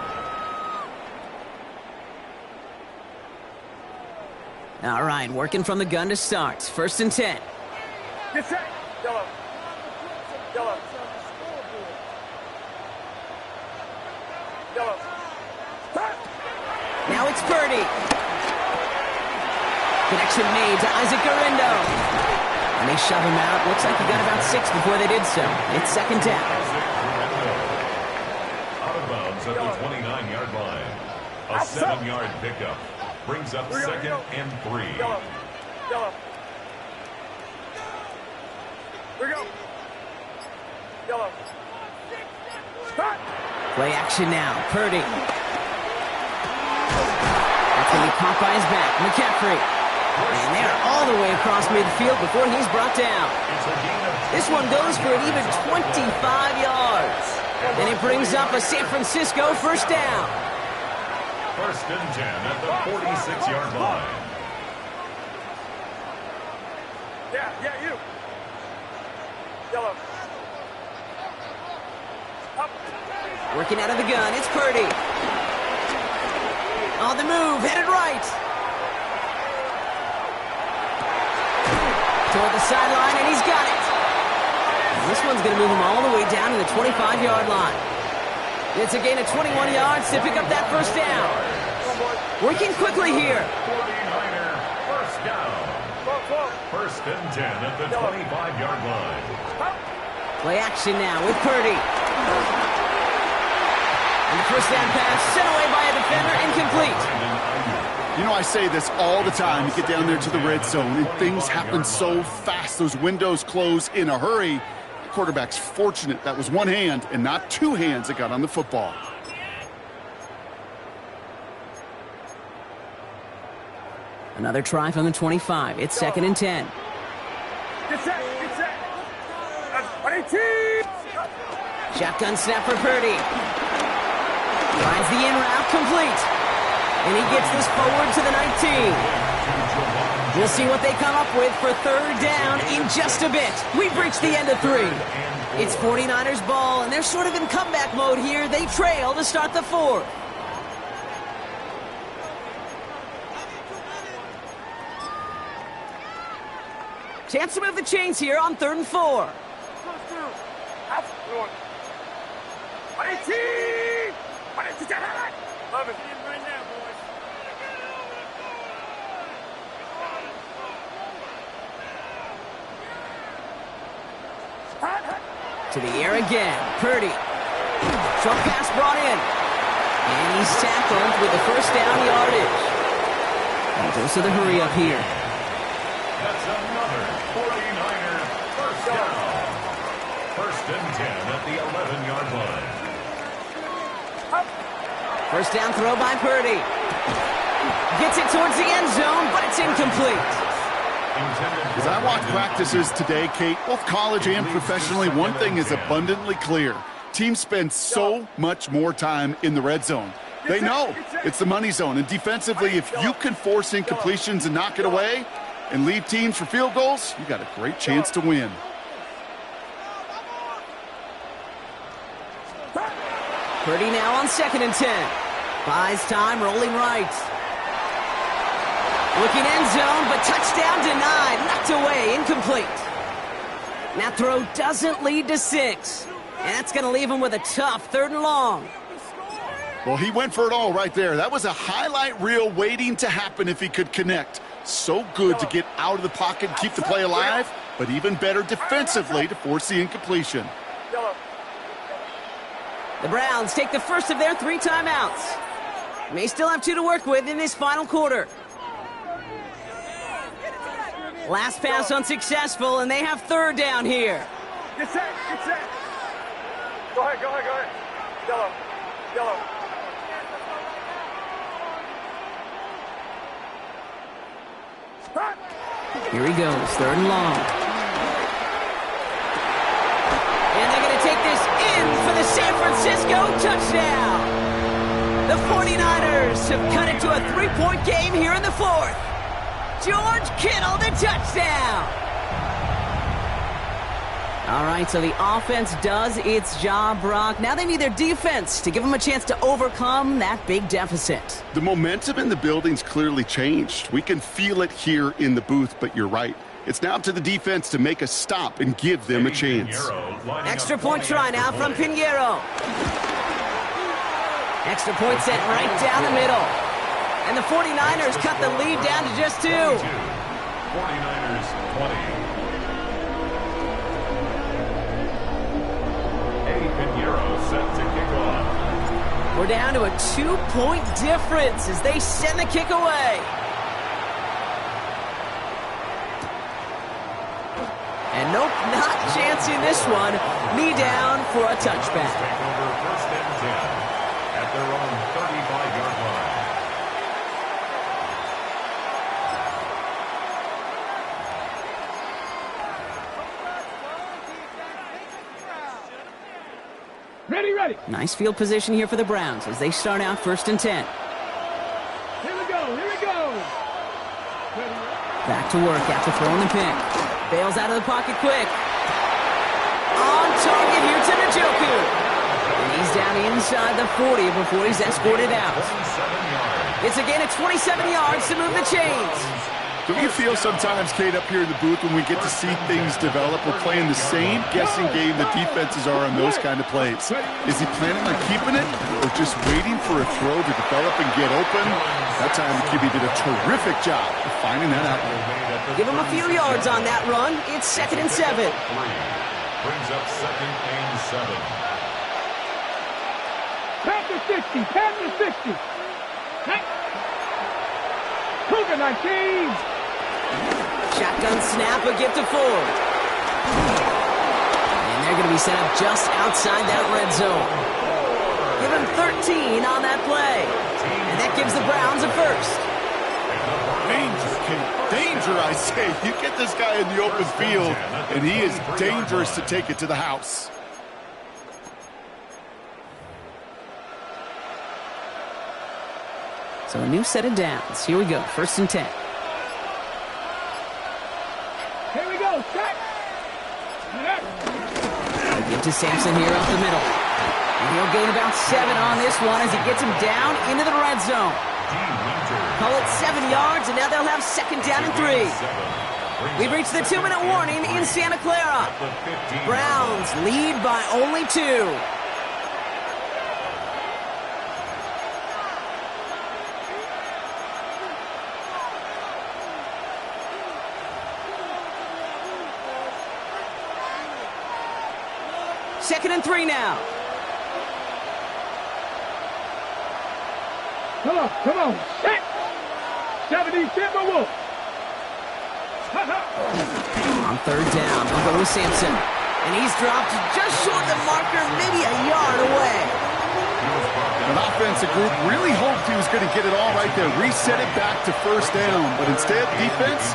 All right, working from the gun to start. First and 10. Get set. Yellow. Yellow. Yellow. Now it's Purdy. Connection made to Isaac Garindo. And they shove him out. Looks like he got about 6 before they did so. It's second down. Out of bounds at the 29-yard line. A 7-yard pickup. Brings up second and 3. Yellow. Yellow. Here we go. Yellow. Start. Play action now. Purdy. That's going to be caught by his back. McCaffrey. And they're all the way across midfield before he's brought down. This one goes for an even 25 yards. And it brings up a San Francisco first down. First and 10 at the 46-yard line. Yeah, you. Yellow. Up. Working out of the gun, it's Purdy. On the move, headed right. Toward the sideline, and he's got it. And this one's going to move him all the way down to the 25-yard line. It's a gain of 21 yards to pick up that first down. Working quickly here. 49er first down. First and 10 at the 25-yard line. Play action now with Purdy. And the first down pass sent away by a defender, incomplete. You know, I say this all the time. You get down there to the red zone, and things happen so fast. Those windows close in a hurry. The quarterback's fortunate that was one hand and not 2 hands that got on the football. Another try from the 25. It's second and 10. Get set. Get set. That's 18. Shotgun snap for Purdy. Finds the in route complete. And he gets this forward to the 19. We'll see what they come up with for third down in just a bit. We've reached the end of 3. It's 49ers ball, and they're sort of in comeback mode here. They trail to start the 4th. Chance to move the chains here on 3rd and 4. 18. 11. To the air again. Purdy. Short pass brought in. And he's tackled with the first down yardage. And goes to the hurry up here. That's another 49er first down. First and 10 at the 11-yard line. First down throw by Purdy. Gets it towards the end zone, but it's incomplete. As I watch practices today, Kate, both college and professionally, one thing is abundantly clear. Teams spend so much more time in the red zone. They know it's the money zone. And defensively, if you can force incompletions and knock it away and leave teams for field goals, you got a great chance to win. Purdy now on second and 10. Buys time, rolling right. Looking end zone, but touchdown denied. Knocked away, incomplete. And that throw doesn't lead to 6. And that's going to leave him with a tough 3rd and long. Well, he went for it all right there. That was a highlight reel waiting to happen if he could connect. So good to get out of the pocket and keep the play alive, but even better defensively to force the incompletion. The Browns take the first of their 3 timeouts. May still have 2 to work with in this final quarter. Last pass unsuccessful, and they have 3rd down here. Get set. Get set. Go ahead. Yellow. Here he goes, 3rd and long. And they're going to take this in for the San Francisco touchdown. The 49ers have cut it to a 3-point game here in the 4th. George Kittle, the touchdown. All right, so the offense does its job, Brock. Now they need their defense to give them a chance to overcome that big deficit. The momentum in the building's clearly changed. We can feel it here in the booth, but you're right. It's now up to the defense to make a stop and give them a chance. Extra point try now from Pinheiro. Extra point set right down the middle. And the 49ers cut the lead down to just 2. 49ers 20. Set to kick off. We're down to a 2-point difference as they send the kick away. And nope, not chancing this one. Knee down for a touchback. Take over 1st and 10 at their own 35-yard line. Ready. Nice field position here for the Browns as they start out 1st and 10. Here we go. Back to work after throwing the pick. Bails out of the pocket quick. On target here to Njoku. And he's down inside the 40 before he's escorted out. It's a gain of 27 yards to move the chains. Don't you feel sometimes, Kate, up here in the booth when we get to see things develop, we're playing the same guessing game the defenses are on those kind of plays? Is he planning on keeping it or just waiting for a throw to develop and get open? That time the QB did a terrific job of finding that out. Give him a few yards on that run. It's 2nd and 7. Brings up 2nd and 7. Pass the 60. Cougar 19. Shotgun snap, a gift to Ford. And they're going to be set up just outside that red zone. Give him 13 on that play. And that gives the Browns a 1st. Danger, Kate. Danger, I say. You get this guy in the open field, and he is dangerous to take it to the house. So a new set of downs. Here we go, 1st and 10. Here we go, set. Give to Sampson here up the middle. And he'll gain about 7 on this one as he gets him down into the red zone. Call it 7 yards, and now they'll have 2nd down and 3. We've reached the 2-minute warning in Santa Clara. Browns lead by only 2. Second and 3 now. Come on. Set. 70 Timberwolves. On 3rd down, they'll go with Sampson. And he's dropped just short of the marker, maybe a yard away. An offensive group really hoped he was going to get it all right there, reset it back to 1st down. But instead, defense,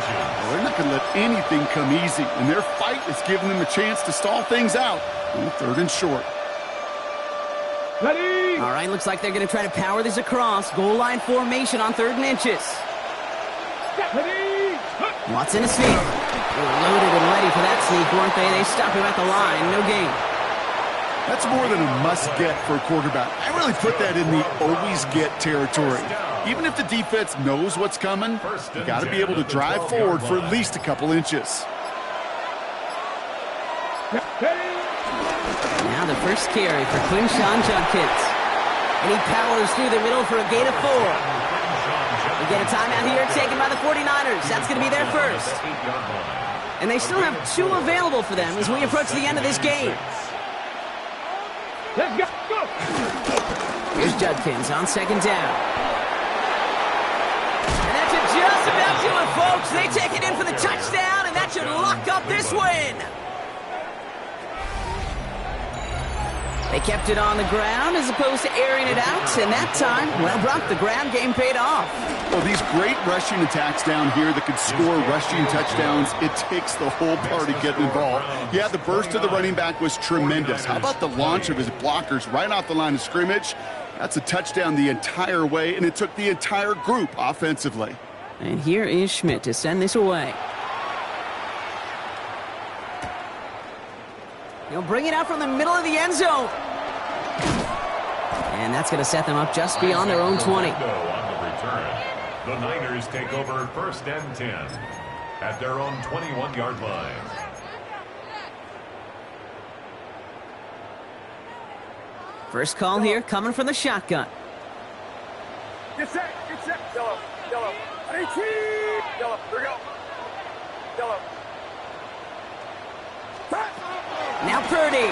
they're not going to let anything come easy. And their fight is giving them a chance to stall things out on 3rd and short. Ready. All right, looks like they're going to try to power this across. Goal line formation on 3rd and inches. Ready. Watson is feet. They were loaded and ready for that sneak, weren't they? They stop him at the line. No gain. That's more than a must-get for a quarterback. I really put that in the always-get territory. Even if the defense knows what's coming, you got to be able to drive forward for at least a couple inches. Now the first carry for Quinshawn Judkins. And he powers through the middle for a gain of 4. We get a timeout here taken by the 49ers. That's going to be their 1st. And they still have 2 available for them as we approach the end of this game. Let's go. Here's Judkins on 2nd down. And that should just about do it, folks. They take it in for the touchdown, and that should lock up this win. They kept it on the ground as opposed to airing it out, and that time, well, Brock, the ground game paid off. Well, these great rushing attacks down here that could score rushing touchdowns, it takes the whole party getting involved. Yeah, the burst of the running back was tremendous. How about the launch of his blockers right off the line of scrimmage? That's a touchdown the entire way, and it took the entire group offensively. And here is Schmidt to send this away. He'll bring it out from the middle of the end zone. And that's going to set them up just beyond their own 20. The Niners take over 1st and 10 at their own 21-yard line. First call here coming from the shotgun. Get set, get set. Yellow, yellow. 18. Yellow, here we go. Yellow. Now Purdy.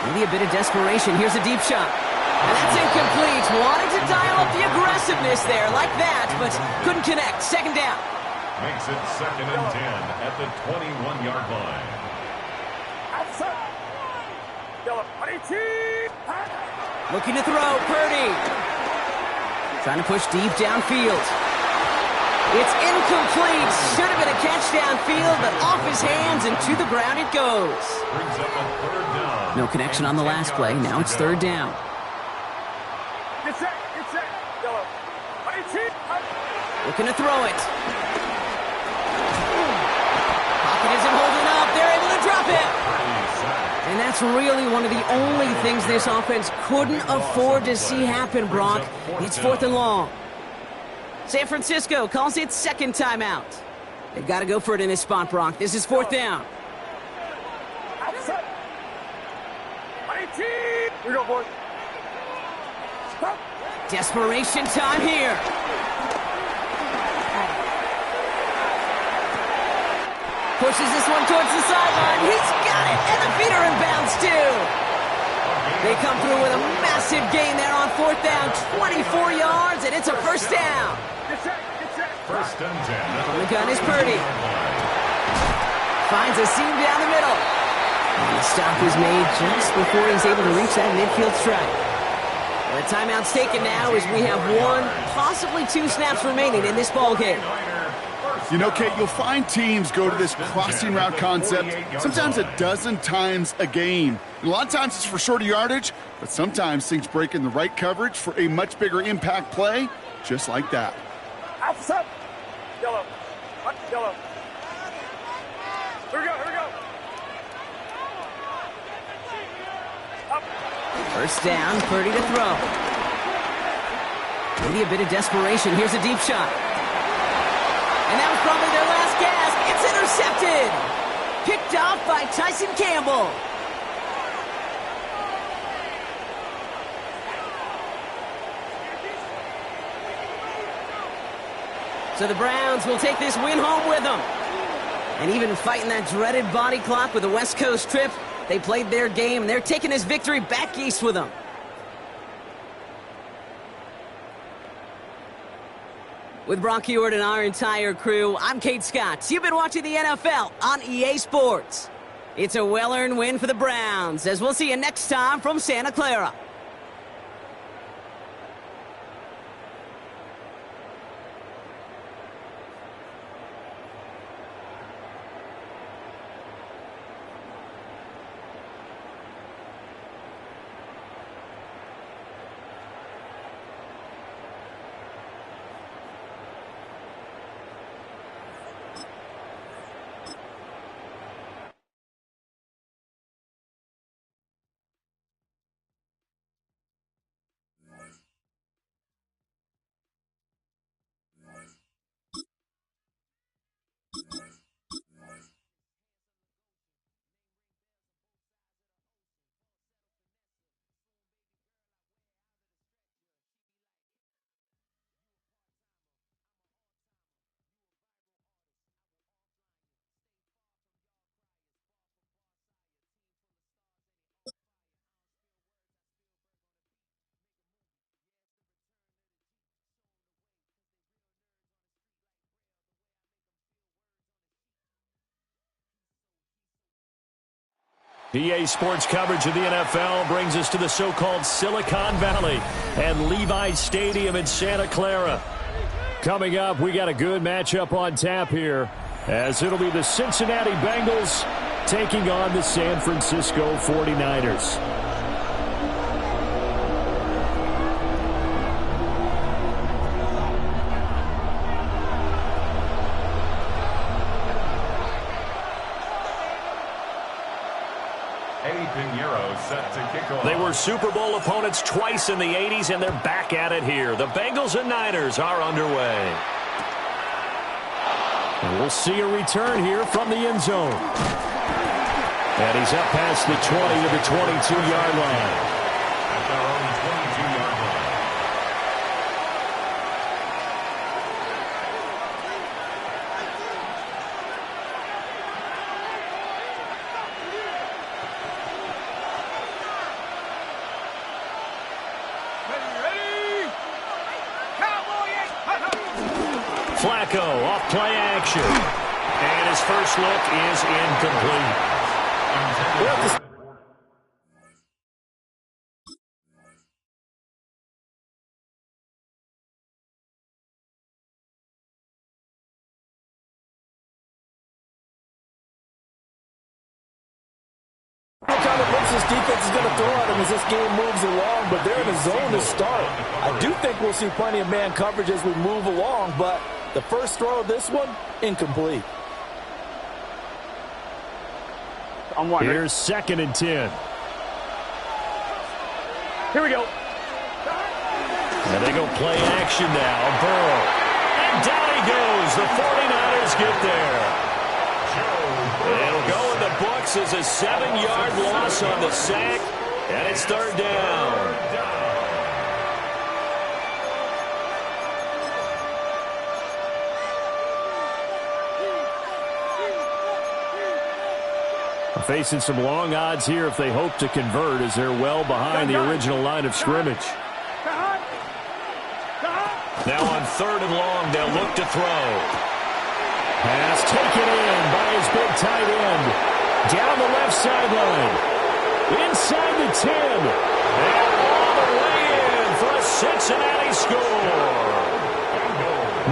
Maybe a bit of desperation. Here's a deep shot. And that's incomplete. Wanted to dial up the aggressiveness there like that, but couldn't connect. Second down. Makes it 2nd and 10 at the 21-yard line. Outside. Yellow, 18. Looking to throw. Purdy. Trying to push deep downfield. It's incomplete. Should have been a catch downfield, but off his hands and to the ground it goes. Brings up a 3rd down. No connection on the last play. Now it's 3rd down. Get set, get set. Yellow, 18. Looking to throw it. Pocket isn't holding up. They're able to drop it. And that's really one of the only things this offense couldn't afford to see happen, Brock. It's 4th and long. San Francisco calls it 2nd timeout. They've got to go for it in this spot, Brock. This is 4th down. Outside. 18. Here we go, boys. Stop. Desperation time here. Pushes this one towards the sideline. He's got it, and the feet are in bounds, too. They come through with a massive gain there on 4th down, 24 yards, and it's a 1st down. Get set, get set. 1st and 10. From the gun is Purdy. Finds a seam down the middle. And the stop is made just before he's able to reach that midfield strike. Well, the timeout's taken now as we have 1, possibly 2 snaps remaining in this ballgame. You know, Kate, you'll find teams go to this crossing route concept sometimes a dozen times a game. And a lot of times it's for shorter yardage, but sometimes things break in the right coverage for a much bigger impact play, just like that. Outside. Yellow. Yellow. Here we go, here we go. Up. 1st down, Purdy to throw. Maybe a bit of desperation. Here's a deep shot. And that was probably their last gasp. It's intercepted. Picked off by Tyson Campbell. So the Browns will take this win home with them. And even fighting that dreaded body clock with a West Coast trip, they played their game, and they're taking this victory back east with them. With Brock Heward and our entire crew, I'm Kate Scott. You've been watching the NFL on EA Sports. It's a well-earned win for the Browns, as we'll see you next time from Santa Clara. EA Sports coverage of the NFL brings us to the so-called Silicon Valley and Levi's Stadium in Santa Clara. Coming up, we got a good matchup on tap here, as it'll be the Cincinnati Bengals taking on the San Francisco 49ers. They were Super Bowl opponents twice in the 80s, and they're back at it here. The Bengals and Niners are underway. And we'll see a return here from the end zone. And he's up past the 20 to the 22-yard line. At their own 22-yard line. Flacco off play action. And his first look is incomplete. What kind of looks this defense is going to throw at him as this game moves along, but they're in a zone to start. I do think we'll see plenty of man coverage as we move along, but the first throw of this one, incomplete. Here's 2nd and 10. Here we go. And they go play action now. Burrow. And down he goes. The 49ers get there. It'll go in the books as a 7-yard loss on the sack. And it's 3rd down. Facing some long odds here if they hope to convert, as they're well behind the original line of scrimmage. Now on 3rd and long, they'll look to throw. Pass taken in by his big tight end. Down the left sideline. Inside the 10. And all the way in for a Cincinnati score.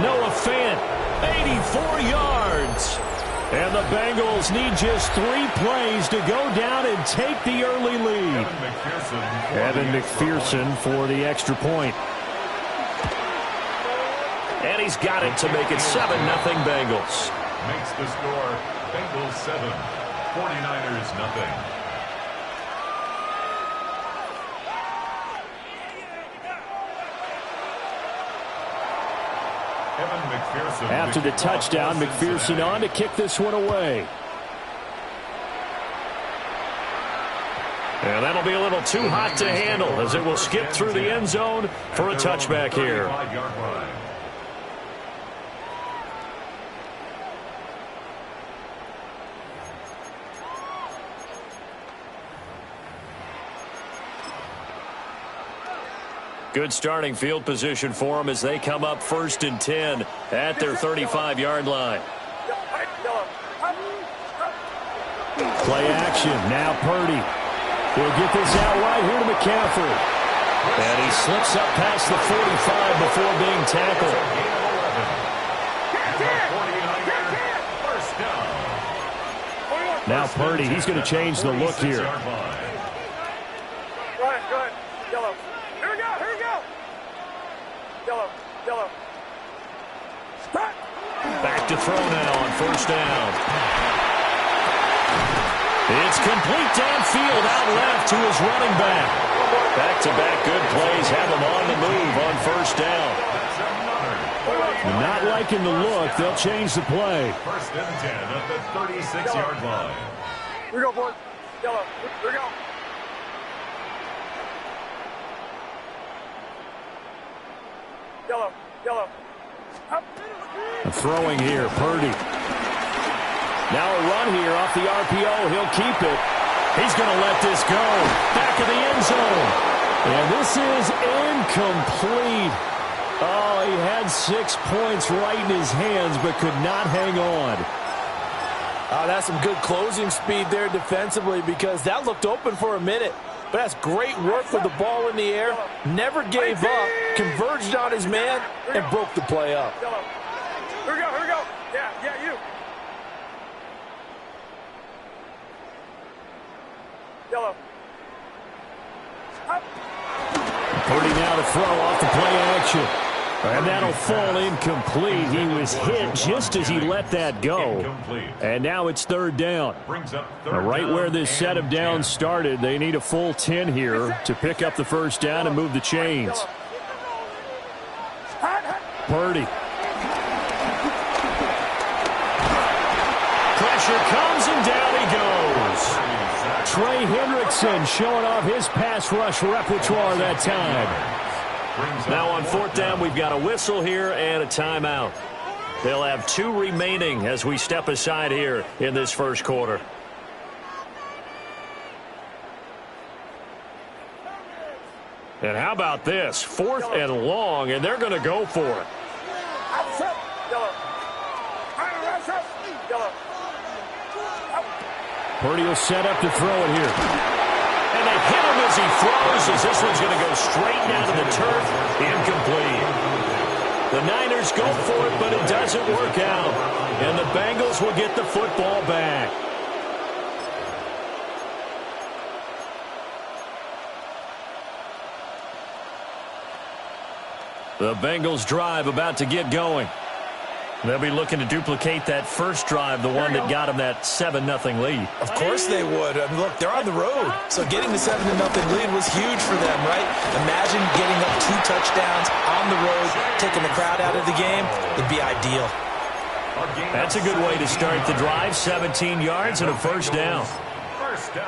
Noah Fant, 84 yards. And the Bengals need just 3 plays to go down and take the early lead. Evan McPherson for the extra point. And he's got it to make it 7-0 Bengals. Makes the score Bengals 7, 49ers nothing. After the touchdown, McPherson on to kick this one away. And that'll be a little too hot to handle, as it will skip through the end zone for a touchback here. Good starting field position for them as they come up 1st and 10 at their 35-yard line. Play action. Now Purdy. He'll get this out right here to McCaffrey. And he slips up past the 45 before being tackled. Now Purdy, he's going to change the look here. Back to throw now on 1st down. It's complete downfield out left to his running back. Back-to-back good plays have him on the move on 1st down. Not liking the look. They'll change the play. 1st and 10 at the 36-yard line. Here we go, boys. Yellow. Here we go. Yellow. Throwing here, Purdy. Now a run here off the RPO. He'll keep it. He's going to let this go. Back of the end zone. And this is incomplete. Oh, he had 6 points right in his hands, but could not hang on. Oh, that's some good closing speed there defensively because that looked open for a minute. But that's great work with the ball in the air. Never gave up, converged on his man, and broke the play up. Here we go, here we go. Yeah, you. Yellow. Purdy now to throw off the play action. And that'll fall incomplete. He was hit just as he let that go. And now it's third down. Right where this set of downs started, they need a full 10 here to pick up the first down and move the chains. Purdy. Pressure comes and down he goes. Trey Hendrickson showing off his pass rush repertoire that time. Now on fourth down, we've got a whistle here and a timeout. They'll have 2 remaining as we step aside here in this first quarter. And how about this? 4th and long, and they're going to go for it. Purdy will set up to throw it here. And they hit him as he throws, as this one's going to go straight down to the turf. Incomplete. The Niners go for it, but it doesn't work out. And the Bengals will get the football back. The Bengals drive about to get going. They'll be looking to duplicate that first drive, the one that got them that 7-0 lead. Of course they would. I mean, look, they're on the road. So getting the 7-0 lead was huge for them, right? Imagine getting up 2 touchdowns on the road, taking the crowd out of the game. It'd be ideal. That's a good way to start the drive. 17 yards and a first down.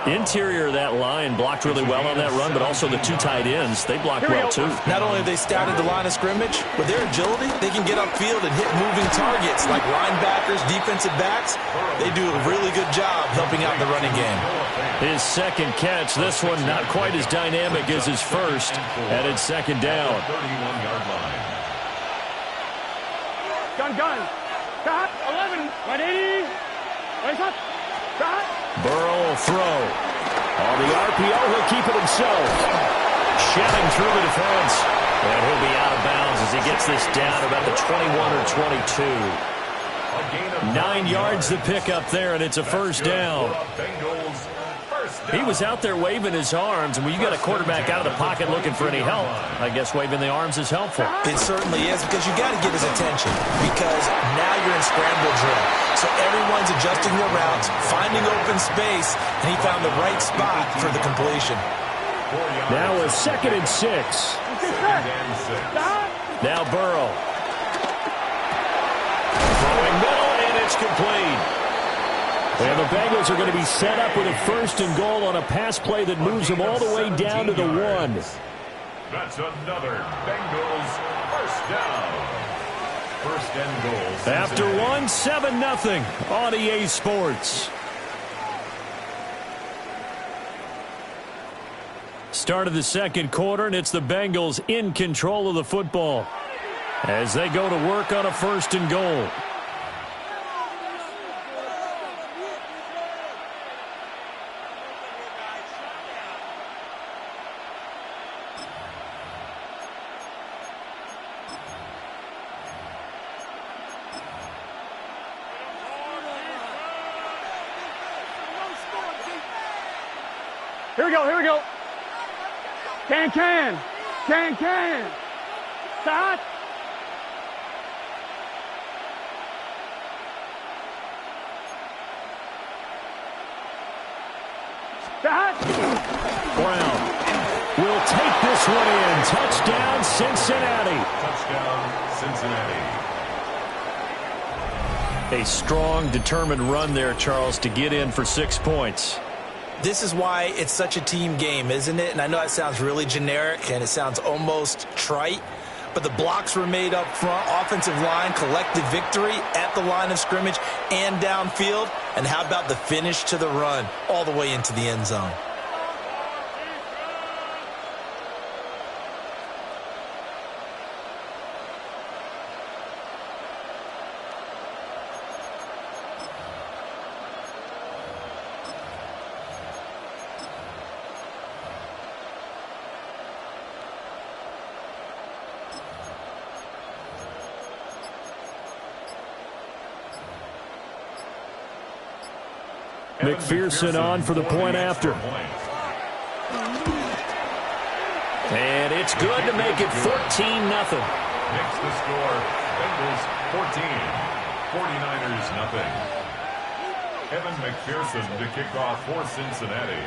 Interior of that line blocked really well on that run, but also the 2 tight ends, they blocked well too. Not only have they scouted the line of scrimmage, with their agility, they can get upfield and hit moving targets like linebackers, defensive backs. They do a really good job helping out the running game. His second catch, this one not quite as dynamic as his first, and it's second down. Gun. Got 11, 180. Race up. Got. Burrow will throw. On the RPO, he'll keep it himself. Shedding through the defense. And he'll be out of bounds as he gets this down about the 21 or 22. 9 yards to pick up there, and it's a first down. He was out there waving his arms, and when you got a quarterback out of the pocket looking for any help, I guess waving the arms is helpful. It certainly is, because you got to get his attention, because now you're in scramble drill. So everyone's adjusting their routes, finding open space, and he found the right spot for the completion. Now a 2nd and 6. Now Burrow. Throwing middle, and it's complete. And the Bengals are going to be set up with a 1st and goal on a pass play that moves them all the way down to the 1. That's another Bengals first down. 1st and goal. After 7-0 on EA Sports. Start of the second quarter, and it's the Bengals in control of the football as they go to work on a 1st and goal. Here we go. Can. Start. Brown will take this one in. Touchdown, Cincinnati. Touchdown, Cincinnati. A strong, determined run there, Charles, to get in for 6 points. This is why it's such a team game, isn't it? And I know that sounds really generic and it sounds almost trite, but the blocks were made up front, offensive line, collective victory at the line of scrimmage and downfield. And how about the finish to the run all the way into the end zone? McPherson on for the point after. And it's good to make it 14-0. Makes the score. Bengals 14, 49ers nothing. Evan McPherson to kick off for Cincinnati.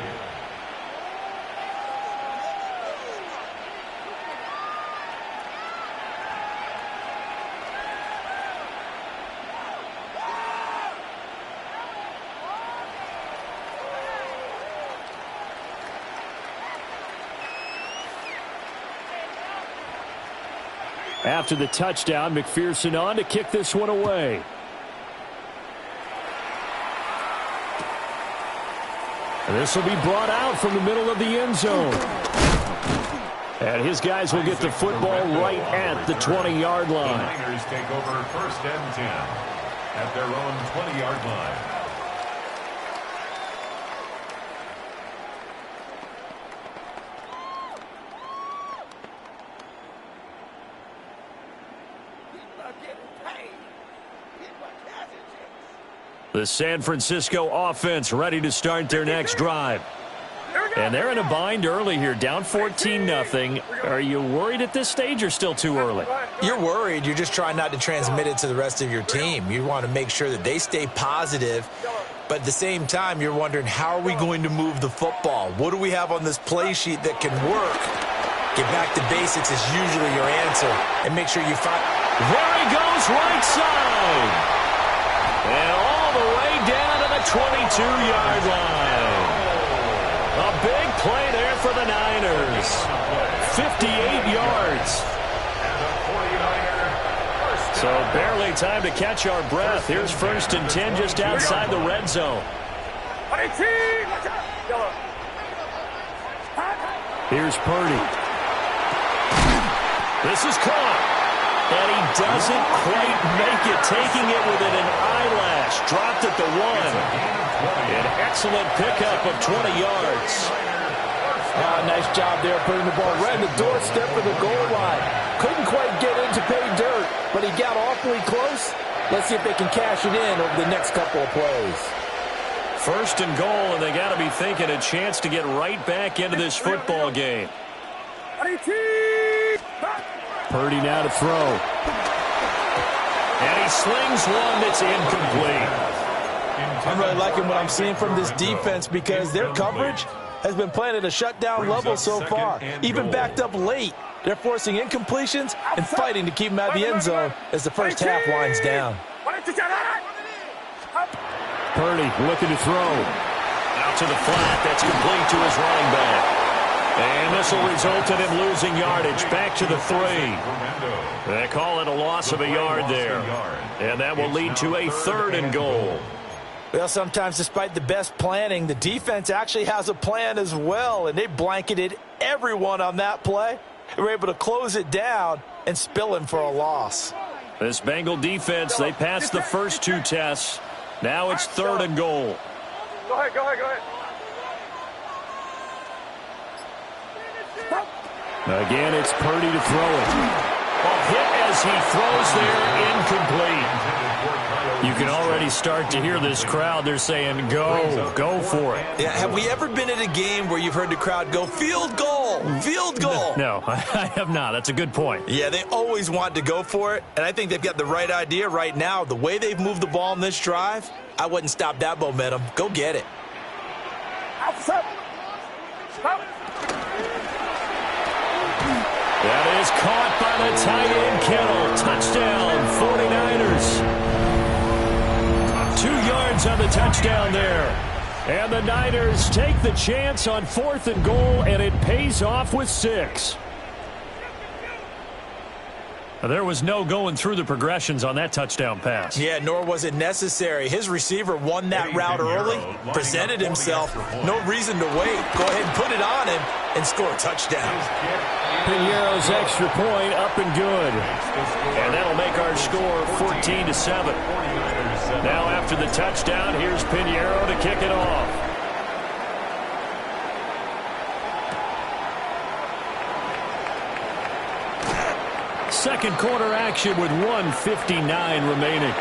After the touchdown, McPherson on to kick this one away. And this will be brought out from the middle of the end zone. And his guys will get the football right at the 20-yard line. The Niners take over first and 10 at their own 20-yard line. The San Francisco offense ready to start their next drive. And they're in a bind early here, down 14-0. Are you worried at this stage or still too early? You're worried. You're just trying not to transmit it to the rest of your team. You want to make sure that they stay positive. But at the same time, you're wondering, how are we going to move the football? What do we have on this play sheet that can work? Get back to basics is usually your answer. And make sure you find... There he goes, right side. And all the way down to the 22-yard line. A big play there for the Niners. 58 yards. So barely time to catch our breath. Here's first and 10 just outside the red zone. Here's Purdy. This is caught. And he doesn't quite make it, taking it within an eyelash. Dropped at the 1. An excellent pickup of 20 yards. Nice job there putting the ball right in the doorstep of the goal line. Couldn't quite get in to pay dirt, but he got awfully close. Let's see if they can cash it in over the next couple of plays. First and goal, and they got to be thinking a chance to get right back into this football game. Purdy now to throw. And he slings one that's incomplete. I'm really liking what I'm seeing from this defense because their coverage has been playing at a shutdown level so far. Even backed up late, they're forcing incompletions and fighting to keep them out of the end zone as the first half winds down. Purdy looking to throw. Out to the flat. That's complete to his running back. And this will result in him losing yardage back to the 3. They call it a loss of a yard there. And that will lead to a 3rd and goal. Well, sometimes despite the best planning, the defense actually has a plan as well. And they blanketed everyone on that play. They were able to close it down and spill him for a loss. This Bengal defense, they passed the first 2 tests. Now it's 3rd and goal. Go ahead, go ahead, go ahead. Again, it's Purdy to throw it. A hit as he throws there, incomplete. You can already start to hear this crowd. They're saying, go for it. Yeah, have we ever been at a game where you've heard the crowd go, field goal, field goal? No, I have not. That's a good point. Yeah, they always want to go for it, and I think they've got the right idea right now. The way they've moved the ball in this drive, I wouldn't stop that momentum. Go get it. That is caught by the tight end, Kittle. Touchdown, 49ers. 2 yards on the touchdown there. And the Niners take the chance on 4th and goal, and it pays off with 6. There was no going through the progressions on that touchdown pass. Yeah, nor was it necessary. His receiver won that route early, presented himself. No reason to wait. Go ahead and put it on him and score a touchdown. Piñeiro's extra point up and good. And that'll make our score 14-7. Now after the touchdown, here's Piñeiro to kick it off. Second quarter action with 1:59 remaining.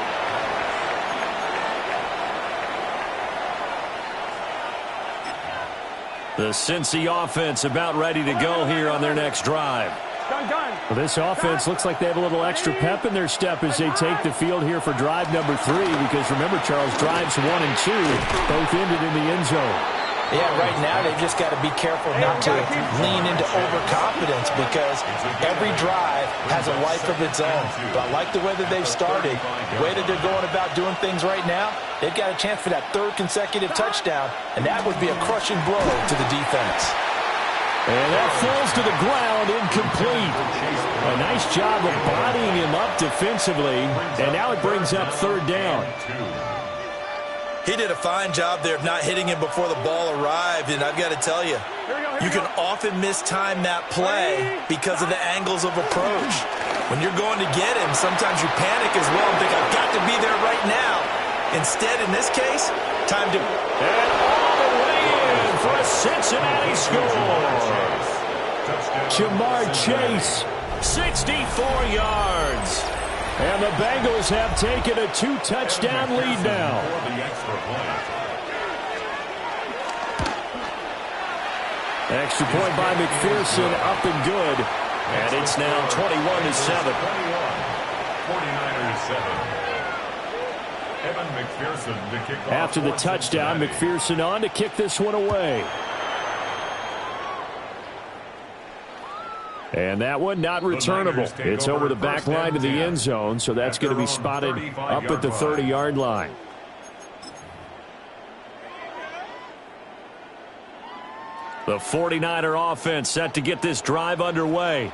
The Cincy offense about ready to go here on their next drive. Done. Well, this offense looks like they have a little extra pep in their step as they take the field here for drive number 3, because remember, Charles, drives 1 and 2 both ended in the end zone. Yeah, right now they've just got to be careful not to lean into overconfidence, because every drive has a life of its own. But I like the way that they've started, the way that they're going about doing things right now. They've got a chance for that 3rd consecutive touchdown, and that would be a crushing blow to the defense. And that falls to the ground, incomplete. A nice job of bodying him up defensively, and now it brings up 3rd down. He did a fine job there of not hitting him before the ball arrived, and I've got to tell you, you can often mistime that play because of the angles of approach. When you're going to get him, sometimes you panic as well and think, I've got to be there right now. Instead, in this case, time to... And all the way in for a Cincinnati score. Jamar Chase, 64 yards. And the Bengals have taken a 2-touchdown lead now. Extra point by McPherson, up and good. And it's now 21-7. 49ers 7. Evan McPherson to kick off. After the touchdown, McPherson on to kick this one away. And that one not returnable. It's over the back line to the end zone, so that's going to be spotted up at the 30-yard line. The 49er offense set to get this drive underway.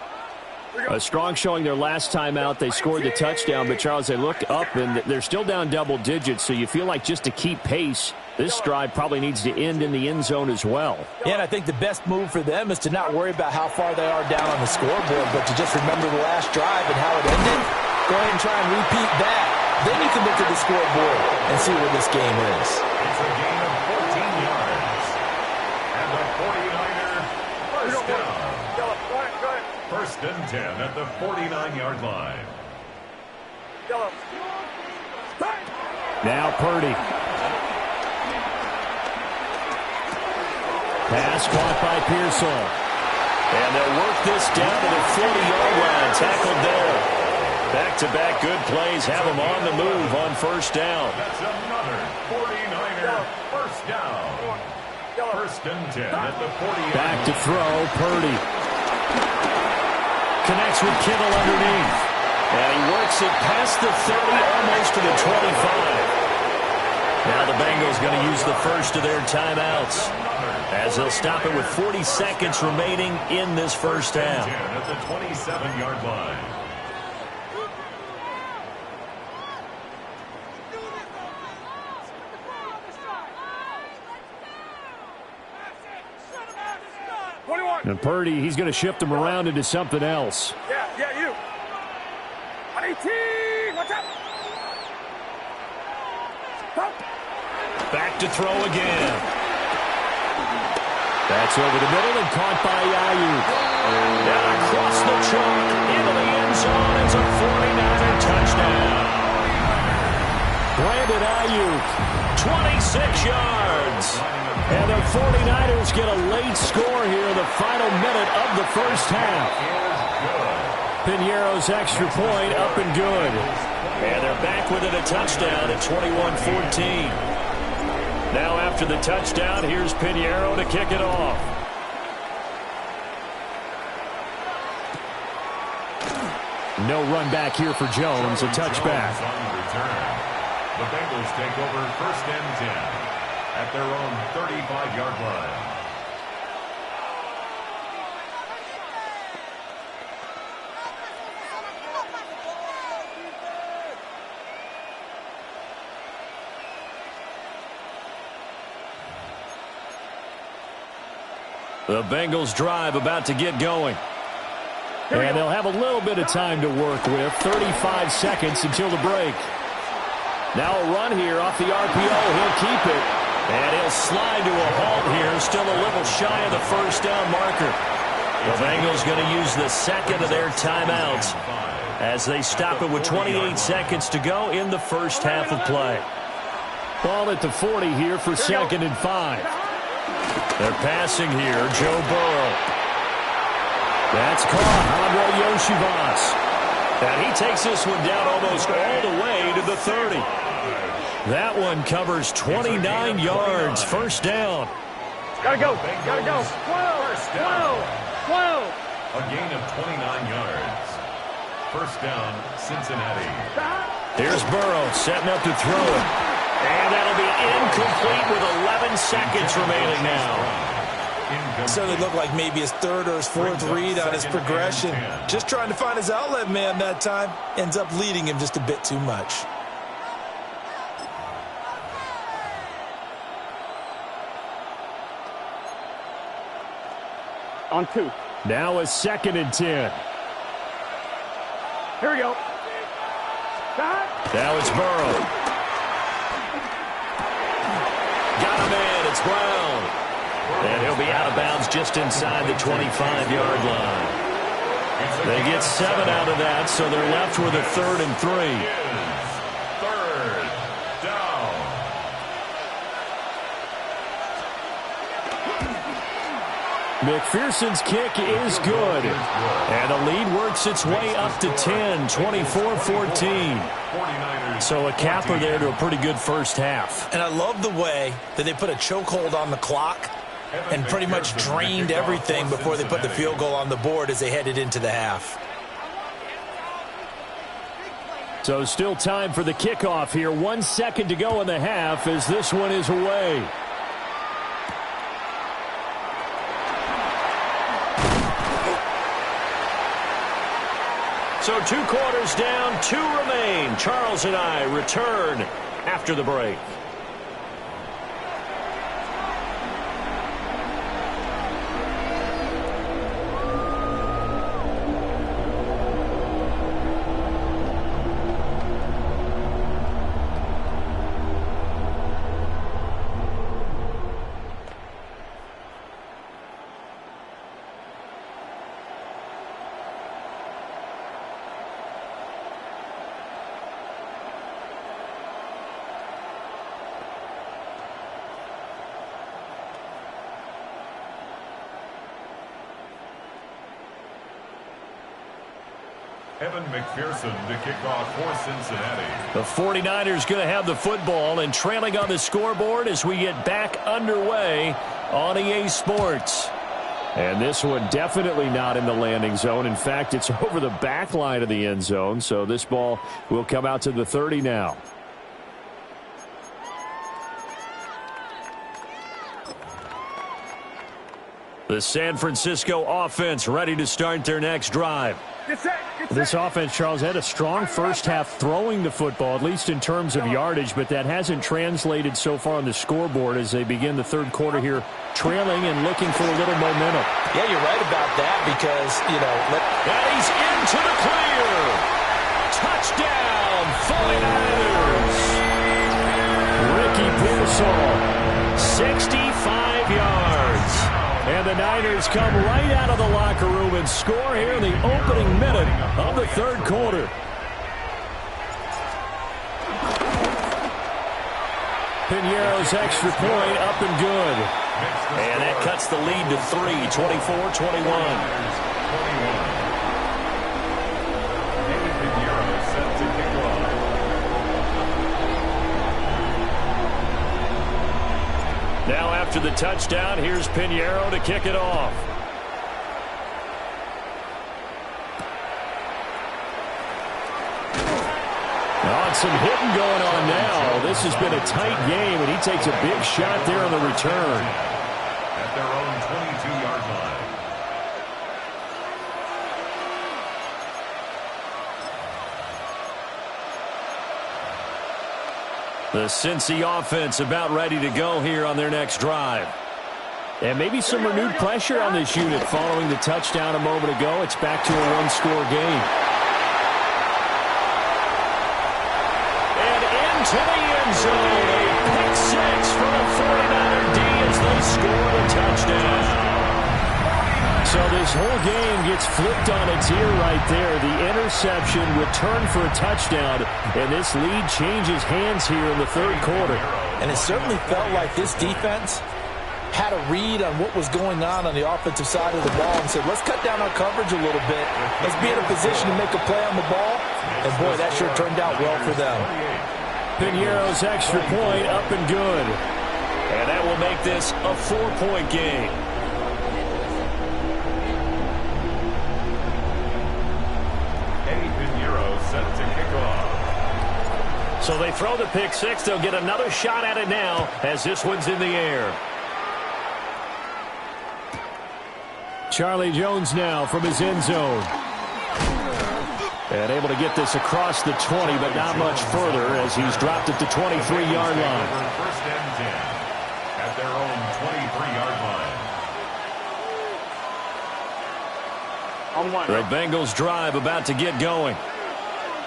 A strong showing their last time out. They scored the touchdown, but Charles, they look up and they're still down double digits, so you feel like just to keep pace, this drive probably needs to end in the end zone as well. Yeah, and I think the best move for them is to not worry about how far they are down on the scoreboard, but to just remember the last drive and how it ended. Go ahead and try and repeat that. Then you can look at the scoreboard and see where this game is. It's a gain of 14 yards. And the 49er first down. First and 10 at the 49-yard line. Now Purdy. Pass caught by Pearsall. And they'll work this down to the 40-yard line. Tackled there. Back-to-back good plays have them on the move on first down. That's another 49er first down. First and 10 at the 48. Back to throw, Purdy. Connects with Kittle underneath. And he works it past the 30, almost to the 25. Now the Bengals going to use the first of their timeouts, as they'll stop it with 40 seconds remaining in this first half. At the 27-yard line. And Purdy, he's going to shift them around into something else. Yeah, you. 18, watch out. Back to throw again. That's over the middle and caught by Ayuk. Down across the chalk into the end zone. It's a 49er touchdown. Brandon Ayuk, 26 yards. And the 49ers get a late score here in the final minute of the first half. Piñeiro's extra point up and good. And they're back within a touchdown at 21-14. Now after the touchdown, here's Piñeiro to kick it off. No run back here for Jones, a touchback. The Bengals take over first and 10 at their own 35-yard line. The Bengals drive about to get going. And they'll have a little bit of time to work with. 35 seconds until the break. Now a run here off the RPO. He'll keep it. And he'll slide to a halt here. Still a little shy of the first down marker. The Bengals going to use the second of their timeouts as they stop it with 28 seconds to go in the first half of play. Ball at the 40 here for second and 5. They're passing here. Joe Burrow. That's caught. Andre Yoshivas. And he takes this one down almost all the way to the 30. That one covers 29 yards. First down. Gotta go. Gotta go. 12. A gain of 29 yards. First down, Cincinnati. Here's Burrow setting up to throw it. And that'll be incomplete with 11 seconds remaining now. Certainly looked like maybe his third or his fourth read on his progression. Just trying to find his outlet man that time. Ends up leading him just a bit too much. On 2. Now a 2nd and 10. Here we go. Now it's Burrow. Got him in. It's Brown. And he'll be out of bounds just inside the 25-yard line. They get 7 out of that, so they're left with a 3rd and 3. Third down. McPherson's kick is good. And the lead works its way up to 10, 24-14. So a capper there to a pretty good first half. And I love the way that they put a chokehold on the clock and pretty much drained everything before they put the field goal on the board as they headed into the half. So still time for the kickoff here. 1 second to go in the half as this one is away. So 2 quarters down, 2 remain. Charles and I return after the break. Evan McPherson to kick off for Cincinnati. The 49ers going to have the football and trailing on the scoreboard as we get back underway on EA Sports. And this one definitely not in the landing zone. In fact, it's over the back line of the end zone. So this ball will come out to the 30 now. The San Francisco offense ready to start their next drive. This offense, Charles, had a strong first half throwing the football, at least in terms of yardage, but that hasn't translated so far on the scoreboard as they begin the third quarter here, trailing and looking for a little momentum. Yeah, you're right about that because, you know. And he's into the clear. Touchdown, 49ers. Ricky Pearsall, 65 yards. And the Niners come right out of the locker room and score here in the opening minute of the third quarter. Piñeiro's extra point up and good. And that cuts the lead to 3, 24-21. Now after the touchdown, here's Piñeiro to kick it off. Some hitting going on now. This has been a tight game, and he takes a big shot there on the return. At their own 22-yard line. The Cincy offense about ready to go here on their next drive. And maybe some renewed pressure on this unit following the touchdown a moment ago. It's back to a one-score game. To the end zone, a pick six for the 49er D as they score the touchdown. So this whole game gets flipped on its ear right there. The interception returned for a touchdown, and this lead changes hands here in the third quarter. And it certainly felt like this defense had a read on what was going on the offensive side of the ball and said, let's cut down our coverage a little bit. Let's be in a position to make a play on the ball. And, boy, that sure turned out well for them. Piñeiro's extra point up and good. And that will make this a 4-point game. Eddie Piñeiro set to kick off. So they throw the pick six. They'll get another shot at it now as this one's in the air. Charlie Jones now from his end zone. And able to get this across the 20, but not much further as he's dropped at the 23-yard line. First and 10 at their own 23-yard line. The Bengals drive about to get going.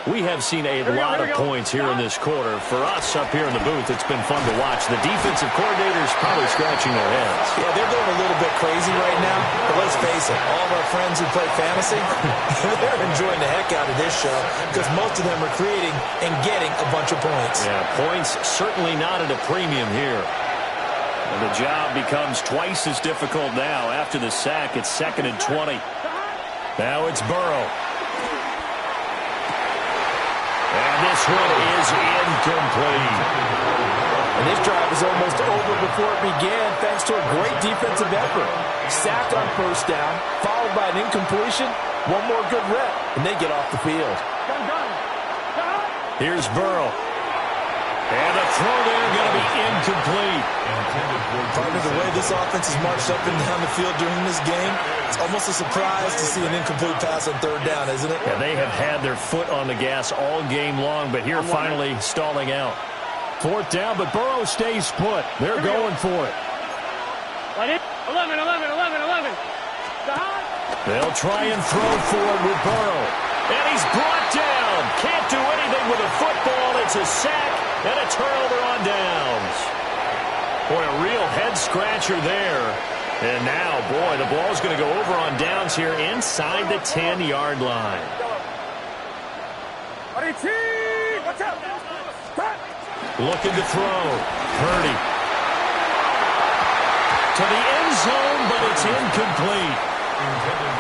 We have seen a lot of points here in this quarter. For us up here in the booth, it's been fun to watch. The defensive coordinators probably scratching their heads. Yeah, they're going a little bit crazy right now. But let's face it, all of our friends who play fantasy, they're enjoying the heck out of this show because most of them are creating and getting a bunch of points. Yeah, points certainly not at a premium here. And the job becomes twice as difficult now. After the sack, it's 2nd and 20. Now it's Burrow. And this one is incomplete. And this drive is almost over before it began thanks to a great defensive effort. Sack on first down, followed by an incompletion, one more good rep, and they get off the field. Here's Burrow. And the throw there going to be incomplete. Partner, the way this offense has marched up and down the field during this game, it's almost a surprise to see an incomplete pass on third down, isn't it? Yeah, they have had their foot on the gas all game long, but here finally stalling out. 4th down, but Burrow stays put. They're going for it. 11. They'll try and throw for it with Burrow. And he's brought down. Can't do anything with a football. It's a sack and a turnover on downs. Boy, a real head-scratcher there. And now, boy, the ball's going to go over on downs here inside the 10-yard line. Looking to throw. Purdy. To the end zone, but it's incomplete.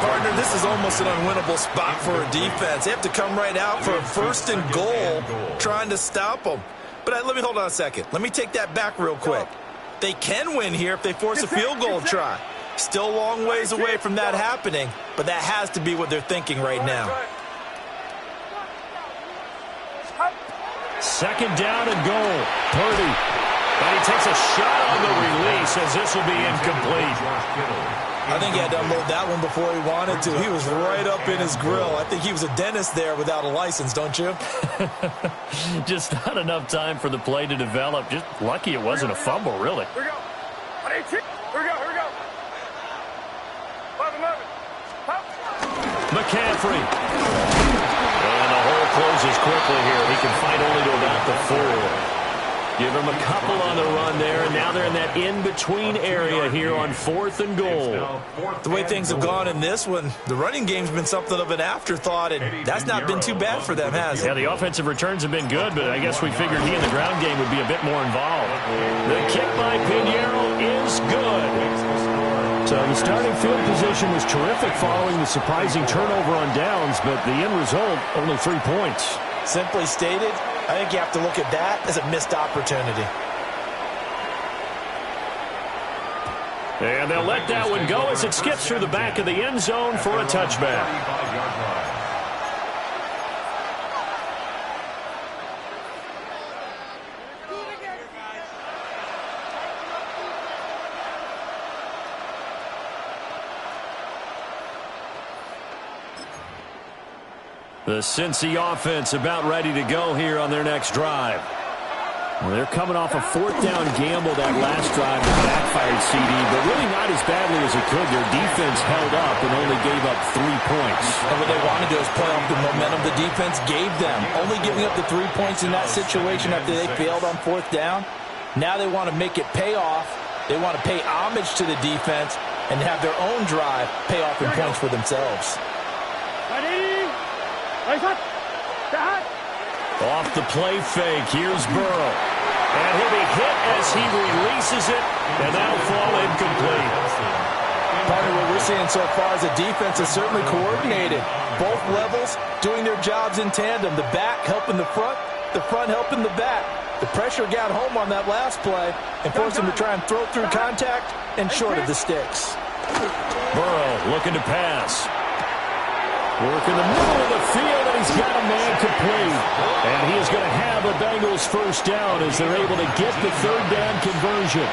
Partner, this is almost an unwinnable spot for a defense. They have to come right out for a 1st and goal, trying to stop them. But let me hold on a second. Let me take that back real quick. They can win here if they force a field goal try. Still a long ways away from that happening, but that has to be what they're thinking right now. 2nd down and goal. Purdy. And he takes a shot on the release as this will be incomplete. I think he had to unload that one before he wanted to. He was right up in his grill. I think he was a dentist there without a license, don't you? Just not enough time for the play to develop. Just lucky it wasn't a fumble, really. Here we go. Here we go. 11. McCaffrey. And the hole closes quickly here. He can fight only to about the 4. Give him a couple on the run there, and now they're in that in-between area here on 4th and goal. The way things have gone in this one, the running game's been something of an afterthought, and that's not been too bad for them, has it? Yeah, the offensive returns have been good, but I guess we figured he in the ground game would be a bit more involved. The kick by Piñeiro is good. So the starting field position was terrific following the surprising turnover on downs, but the end result, only 3 points. Simply stated, I think you have to look at that as a missed opportunity. And they'll let that one go as it skips through the back of the end zone for a touchback. The Cincy offense about ready to go here on their next drive. Well, they're coming off a 4th down gamble that last drive that backfired, CD, but really not as badly as it could. Their defense held up and only gave up 3 points. And what they wanted to do is play off the momentum the defense gave them. Only giving up the 3 points in that situation after they failed on 4th down. Now they want to make it pay off. They want to pay homage to the defense and have their own drive pay off in points for themselves. Off the play fake, here's Burrow. And he'll be hit as he releases it And that'll fall incomplete. Partner, what we're seeing so far is the defense is certainly coordinated. Both levels doing their jobs in tandem. The back helping the front helping the back. The pressure got home on that last play and forced him to try and throw through contact and short of the sticks. Burrow looking to pass. Work in the middle of the field, and he's got a man complete. And he is going to have a Bengals first down as they're able to get the third down conversion.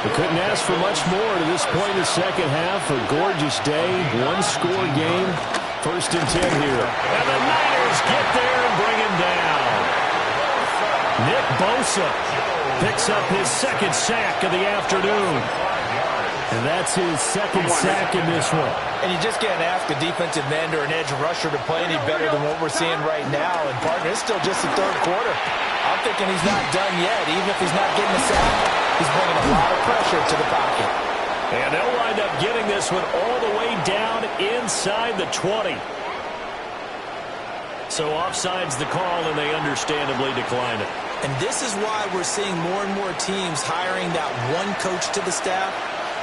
They couldn't ask for much more to this point in the second half. A gorgeous day, one-score game. 1st and 10 here. And the Niners get there and bring him down. Nick Bosa picks up his second sack of the afternoon. And that's his second sack in this one. And you just can't ask a defensive end or an edge rusher to play any better than what we're seeing right now. And, partner, it's still just the third quarter. I'm thinking he's not done yet. Even if he's not getting a sack, he's bringing a lot of pressure to the pocket. And they'll wind up getting this one all the way down inside the 20. So offside's the call, and they understandably decline it. And this is why we're seeing more and more teams hiring that one coach to the staff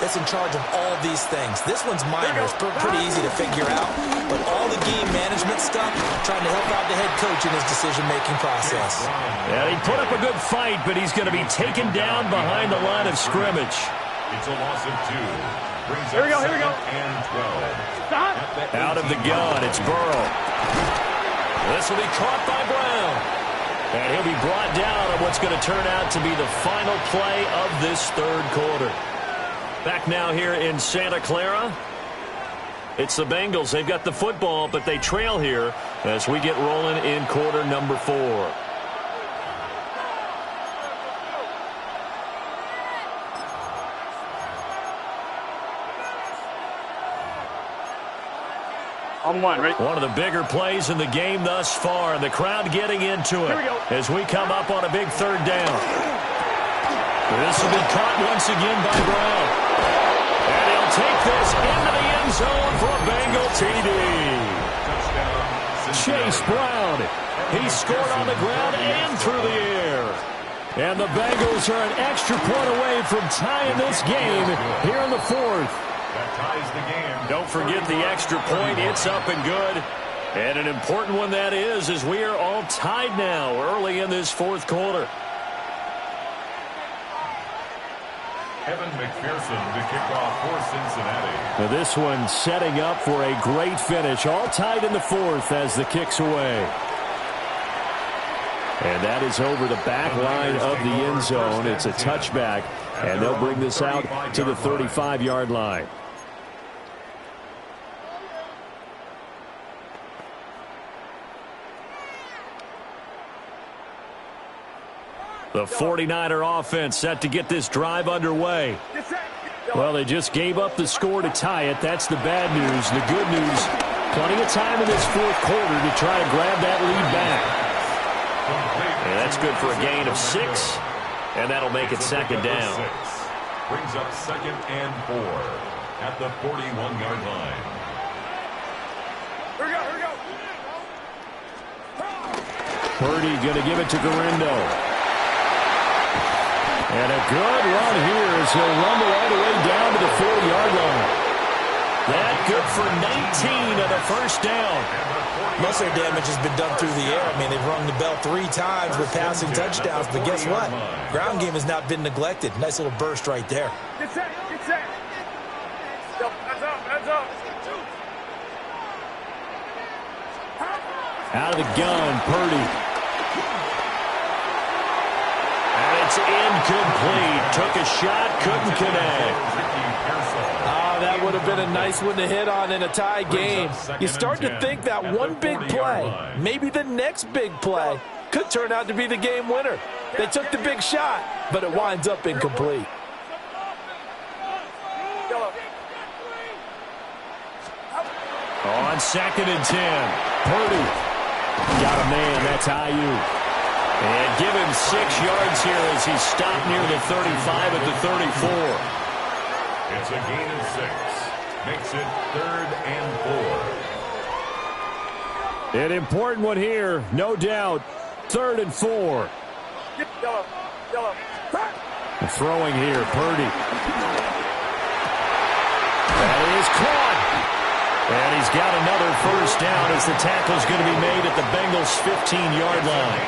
that's in charge of all these things. This one's minor. It's pretty easy to figure out. But all the game management stuff, trying to help out the head coach in his decision-making process. Yeah, he put up a good fight, but he's going to be taken down behind the line of scrimmage. It's a loss of 2. Here we go. And 12. Stop. Out of the gun, it's Burrow. This will be caught by Brown. And he'll be brought down on what's going to turn out to be the final play of this third quarter. Back now here in Santa Clara. It's the Bengals. They've got the football, but they trail here as we get rolling in quarter number 4. On one, right? One of the bigger plays in the game thus far, and the crowd getting into it as we come up on a big third down. This will be caught once again by Brown. And he'll take this into the end zone for a Bengal TD. Chase Brown. He scored on the ground and through the air. And the Bengals are an extra point away from tying this game here in the 4th. That ties the game. Don't forget the extra point. It's up and good. And an important one that is, as we are all tied now early in this 4th quarter. Evan McPherson to kick off for Cincinnati. Now this one setting up for a great finish. All tied in the 4th as the kick's away. And that is over the back line of the end zone. It's a touchback, and they'll bring this out to the 35-yard line. The 49er offense set to get this drive underway. Well, they just gave up the score to tie it. That's the bad news. The good news, plenty of time in this 4th quarter to try to grab that lead back. And that's good for a gain of 6, and that'll make it second down. Brings up 2nd and 4 at the 41-yard line. Here we go. Purdy going to give it to Garindo. And a good run here as he'll rumble all the way down to the 4-yard line. That good for 19 of the first down. Most of their damage has been done through the air. I mean, they've rung the bell 3 times with passing touchdowns, but guess what? Ground game has not been neglected. Nice little burst right there. Get set. Heads up. Out of the gun, Purdy. And it's incomplete. Took a shot, couldn't connect. That would have been a nice one to hit on in a tie game. You start to think that one big play, maybe the next big play, could turn out to be the game winner. They took the big shot, but it winds up incomplete. On 2nd and 10, Purdy got a man. That's IU. And give him 6 yards here as he stopped near the 35 at the 34. It's a gain of 6. Makes it 3rd and 4. An important one here, no doubt. 3rd and 4. Throwing here, Purdy. That is caught. And he's got another first down as the tackle's going to be made at the Bengals' 15-yard line.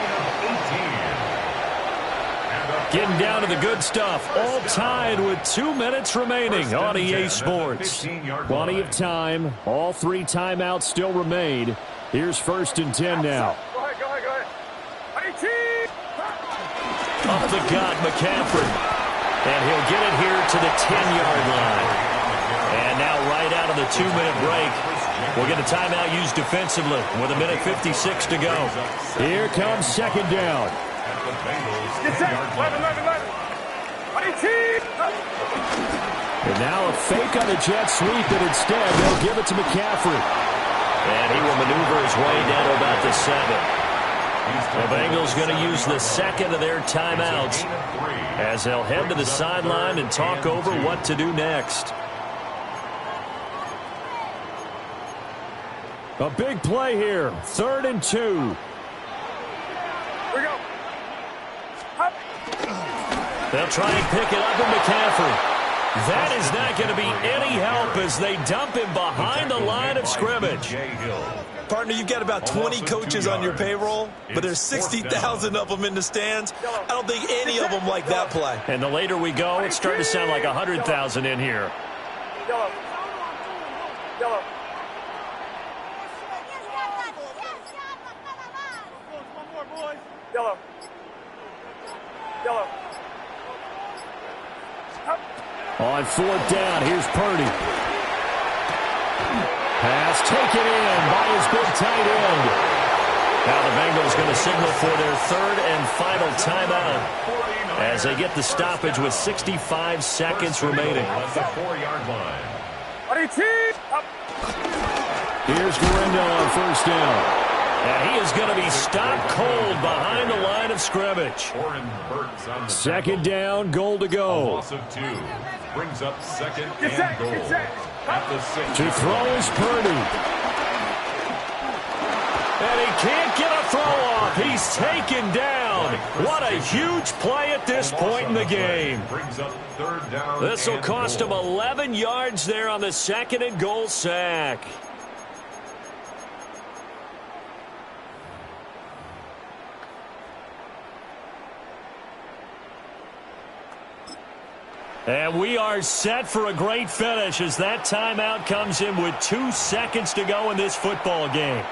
Getting down to the good stuff. All tied with 2 minutes remaining on EA Sports. Plenty of time. All 3 timeouts still remain. Here's 1st and 10 now. Go ahead. 18. Up the gut, McCaffrey. And he'll get it here to the 10-yard line. And now right out of the 2-minute break, we'll get a timeout used defensively with 1:56 to go. Here comes 2nd down. Get set. 11. 18. And now a fake on the jet sweep, and instead they'll give it to McCaffrey. And he will maneuver his way down to about the 7. The Bengals going to use the 2nd of their timeouts as they'll head to the sideline and talk over what to do next. A big play here. 3rd and 2. Here we go. They'll try and pick it up with McCaffrey. That is not going to be any help as they dump him behind the line of scrimmage. Partner, you've got about 20 coaches on your payroll, but there's 60,000 of them in the stands. I don't think any of them like that play. And the later we go, it's starting to sound like 100,000 in here. Yellow. On 4th down, here's Purdy. Pass taken in by his big tight end. Now the Bengals going to signal for their 3rd and final timeout as they get the stoppage with 65 seconds remaining. At the 4-yard line. 18. Here's Guerrero on 1st down. And he is going to be stopped cold behind the line of scrimmage. 2nd down, goal to go. Loss of 2. Brings up 2nd and goal. At the 6. To throw is Purdy. And he can't get a throw off. He's taken down. What a huge play at this point in the game. Brings up 3rd down. This will cost him 11 yards there on the 2nd and goal sack. And we are set for a great finish as that timeout comes in with 2 seconds to go in this football game.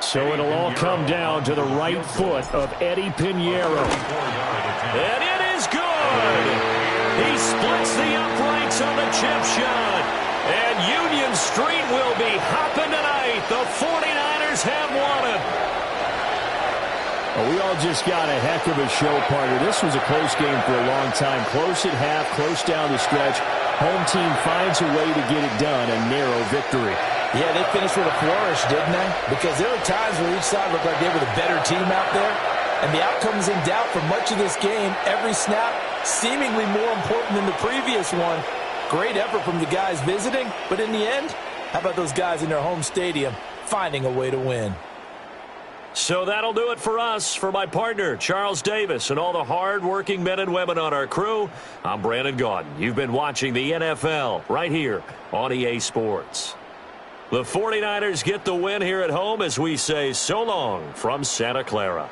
So it'll all come down to the right foot of Eddie Pinheiro. And it is good. He splits the uprights on the chip shot. And Union Street will be hopping tonight. The 49ers have won it. Well, we all just got a heck of a show, partner. This was a close game for a long time. Close at half, close down the stretch. Home team finds a way to get it done, a narrow victory. Yeah, they finished with a flourish, didn't they? Because there were times where each side looked like they were the better team out there. And the outcome is in doubt for much of this game. Every snap seemingly more important than the previous one. Great effort from the guys visiting. But in the end, how about those guys in their home stadium finding a way to win? So that'll do it for us. For my partner, Charles Davis, and all the hard-working men and women on our crew, I'm Brandon Gaudin. You've been watching the NFL right here on EA Sports. The 49ers get the win here at home as we say so long from Santa Clara.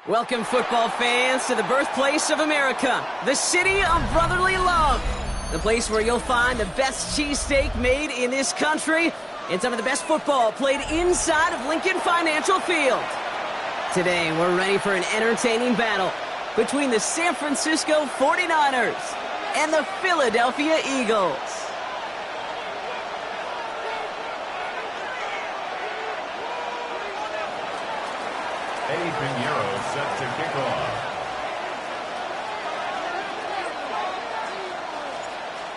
Welcome, football fans, to the birthplace of America, the city of brotherly love, the place where you'll find the best cheesesteak made in this country and some of the best football played inside of Lincoln Financial Field. Today, we're ready for an entertaining battle between the San Francisco 49ers and the Philadelphia Eagles. Eddie Pinheiro set to kick off.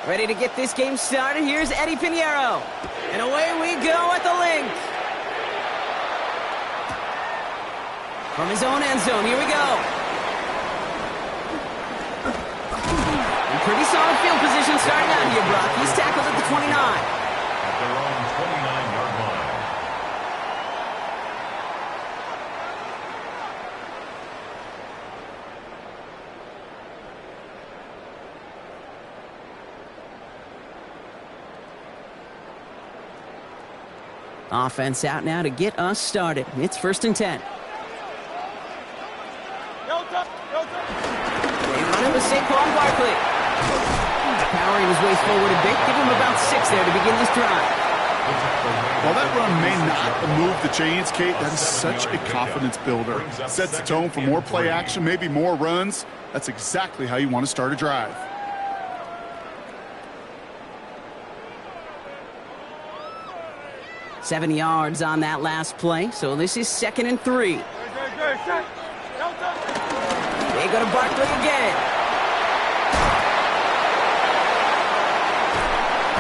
Ready to get this game started. Here's Eddie Pinheiro. And away we go at the link. From his own end zone, here we go. In pretty solid field position starting out here, Brock. He's tackled at the 29. At their own 29-yard line. Offense out now to get us started. It's 1st and 10. They run him with Saquon Barkley. Power, he was way forward a bit. Give him about 6 there to begin this drive. While that run may not move the chains, Kate, that is such a confidence builder. Sets the tone for more play action, maybe more runs. That's exactly how you want to start a drive. Seven yards on that last play, so this is 2nd and 3. They go to Barkley again.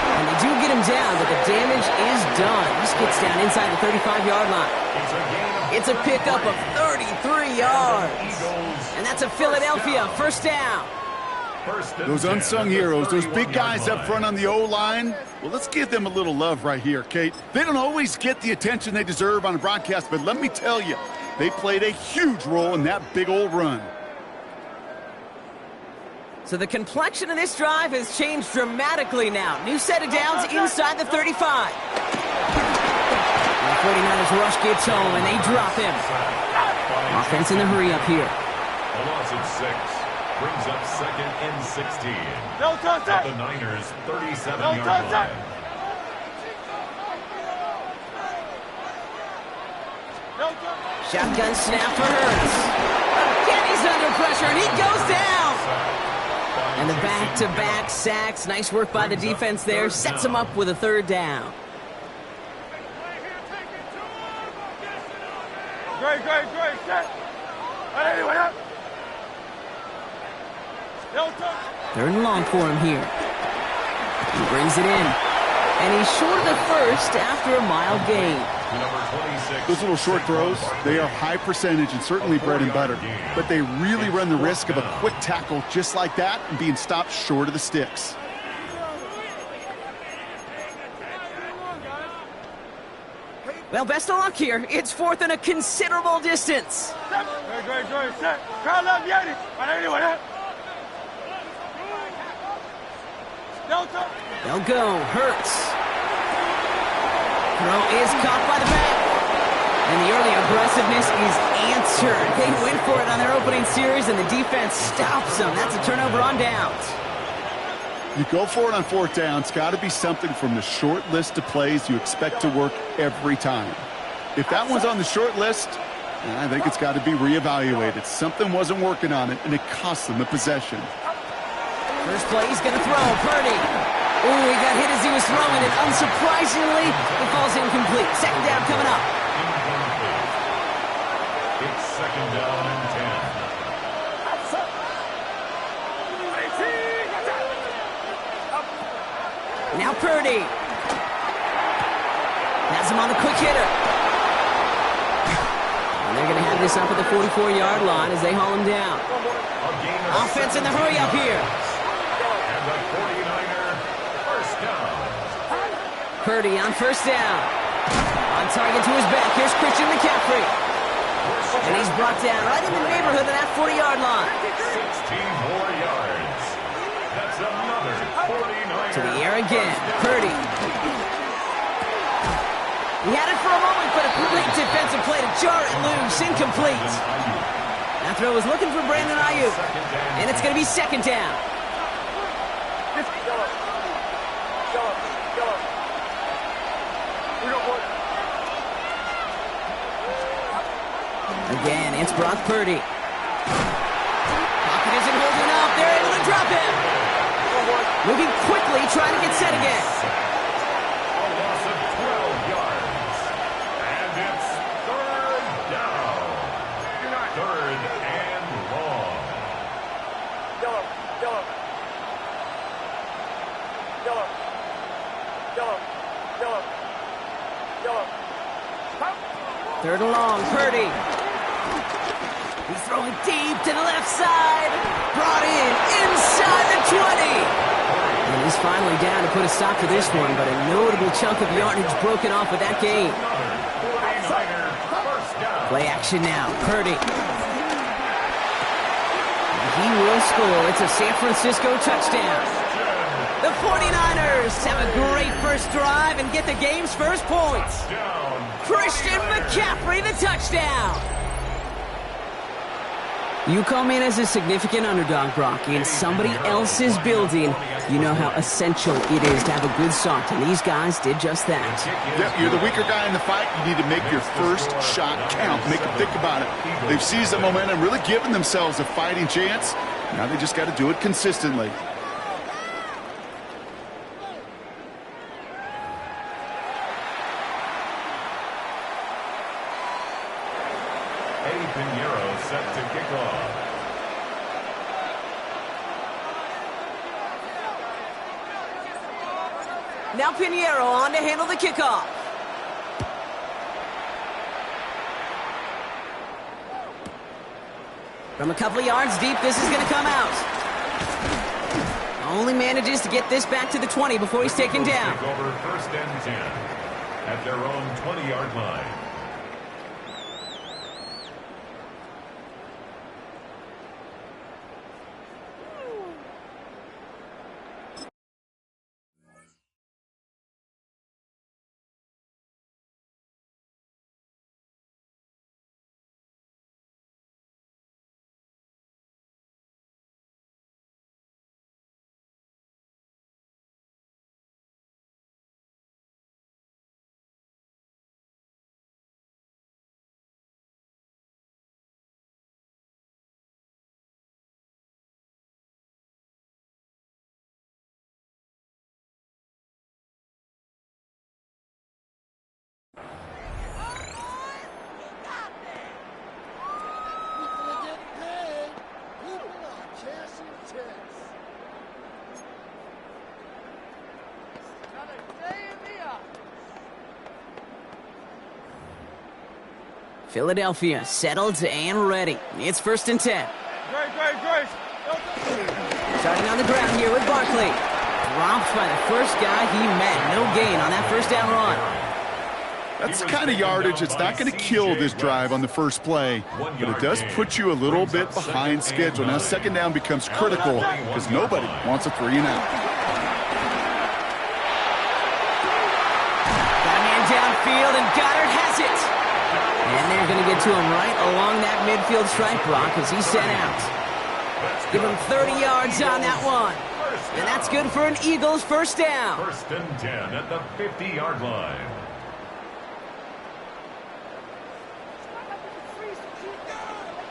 And they do get him down, but the damage is done. This gets down inside the 35-yard line. It's a pickup of 33 yards. And that's a Philadelphia 1st down. Those unsung heroes, those big guys up front on the O-line, well, let's give them a little love right here, Kate. They don't always get the attention they deserve on a broadcast, but let me tell you, they played a huge role in that big old run. So the complexion of this drive has changed dramatically now. New set of downs inside the 35. The 49ers rush gets home, and they drop him. Offense in the hurry up here. A loss of 6. Brings up 2nd and 16. At the Niners' 37-yard line. Shotgun snap for Hurts. Again, he's under pressure, and he goes down. And the back-to-back sacks. Nice work by the defense there. Sets him up with a 3rd down. Great. Set. Anyway, up. 3rd and long for him here. He brings it in. And he's short of the 1st after a mild gain. Those little short throws, they are high percentage and certainly bread and butter. But they really run the risk of a quick tackle just like that and being stopped short of the sticks. Well, best of luck here. It's 4th and a considerable distance. Great. Set. Crowd love Yeti. Anyway, up. They'll go. Hurts. Throw is caught by the back. And the early aggressiveness is answered. They went for it on their opening series, and the defense stops them. That's a turnover on downs. You go for it on 4th down. It's got to be something from the short list of plays you expect to work every time. If that one's on the short list, I think it's got to be reevaluated. Something wasn't working on it, and it cost them the possession. First play, he's going to throw. Purdy. Ooh, he got hit as he was throwing it. Unsurprisingly, it falls incomplete. 2nd down coming up. It's 2nd down and 10. Now Purdy. Has him on the quick hitter. And they're going to have this up at the 44-yard line as they haul him down. Offense in the hurry up here. And the 49er 1st down. Purdy on 1st down. On target to his back. Here's Christian McCaffrey. And he's brought down right in the neighborhood of that 40-yard line. 16 more yards. That's another 49er. To the air again. Purdy. He had it for a moment, but a complete defensive play to jar it loose. Incomplete. That throw was looking for Brandon Ayuk. And it's going to be second down. Again, it's Brock Purdy. Pocket isn't holding up. They're able to drop him. Moving quickly, trying to get set again. A loss of 12 yards. And it's third down. Third and long. Third and long, Purdy. He's throwing deep to the left side. Brought in inside the 20. And he's finally down to put a stop to this one, but a notable chunk of yardage broken off with that gain. Play action now, Purdy. And he will score. It's a San Francisco touchdown. The 49ers have a great first drive and get the game's first points. Christian McCaffrey, the touchdown. You come in as a significant underdog, Brocky, in somebody else's building. You know how essential it is to have a good start, and these guys did just that. Yep, you're the weaker guy in the fight. You need to make your first shot count. Make them think about it. They've seized the momentum, really given themselves a fighting chance. Now they just got to do it consistently. Set to kick off. Now Pinheiro on to handle the kickoff. From a couple of yards deep, this is going to come out. Only manages to get this back to the 20 before he's taken down. Take over first and 10 at their own 20-yard line. Philadelphia settled and ready. It's first and 10. Starting on the ground here with Barkley. Dropped by the first guy he met. No gain on that first down run. That's the kind of yardage that's not going to kill this drive on the first play, but it does put you a little bit behind schedule. Now second down becomes critical because nobody wants a 3 and out. Got a man downfield, and Goddard has it. And they're going to get to him right along that midfield stripe, Brock, as he's sent out. Give him 30 yards on that one. And that's good for an Eagles first down. First and 10 at the 50-yard line.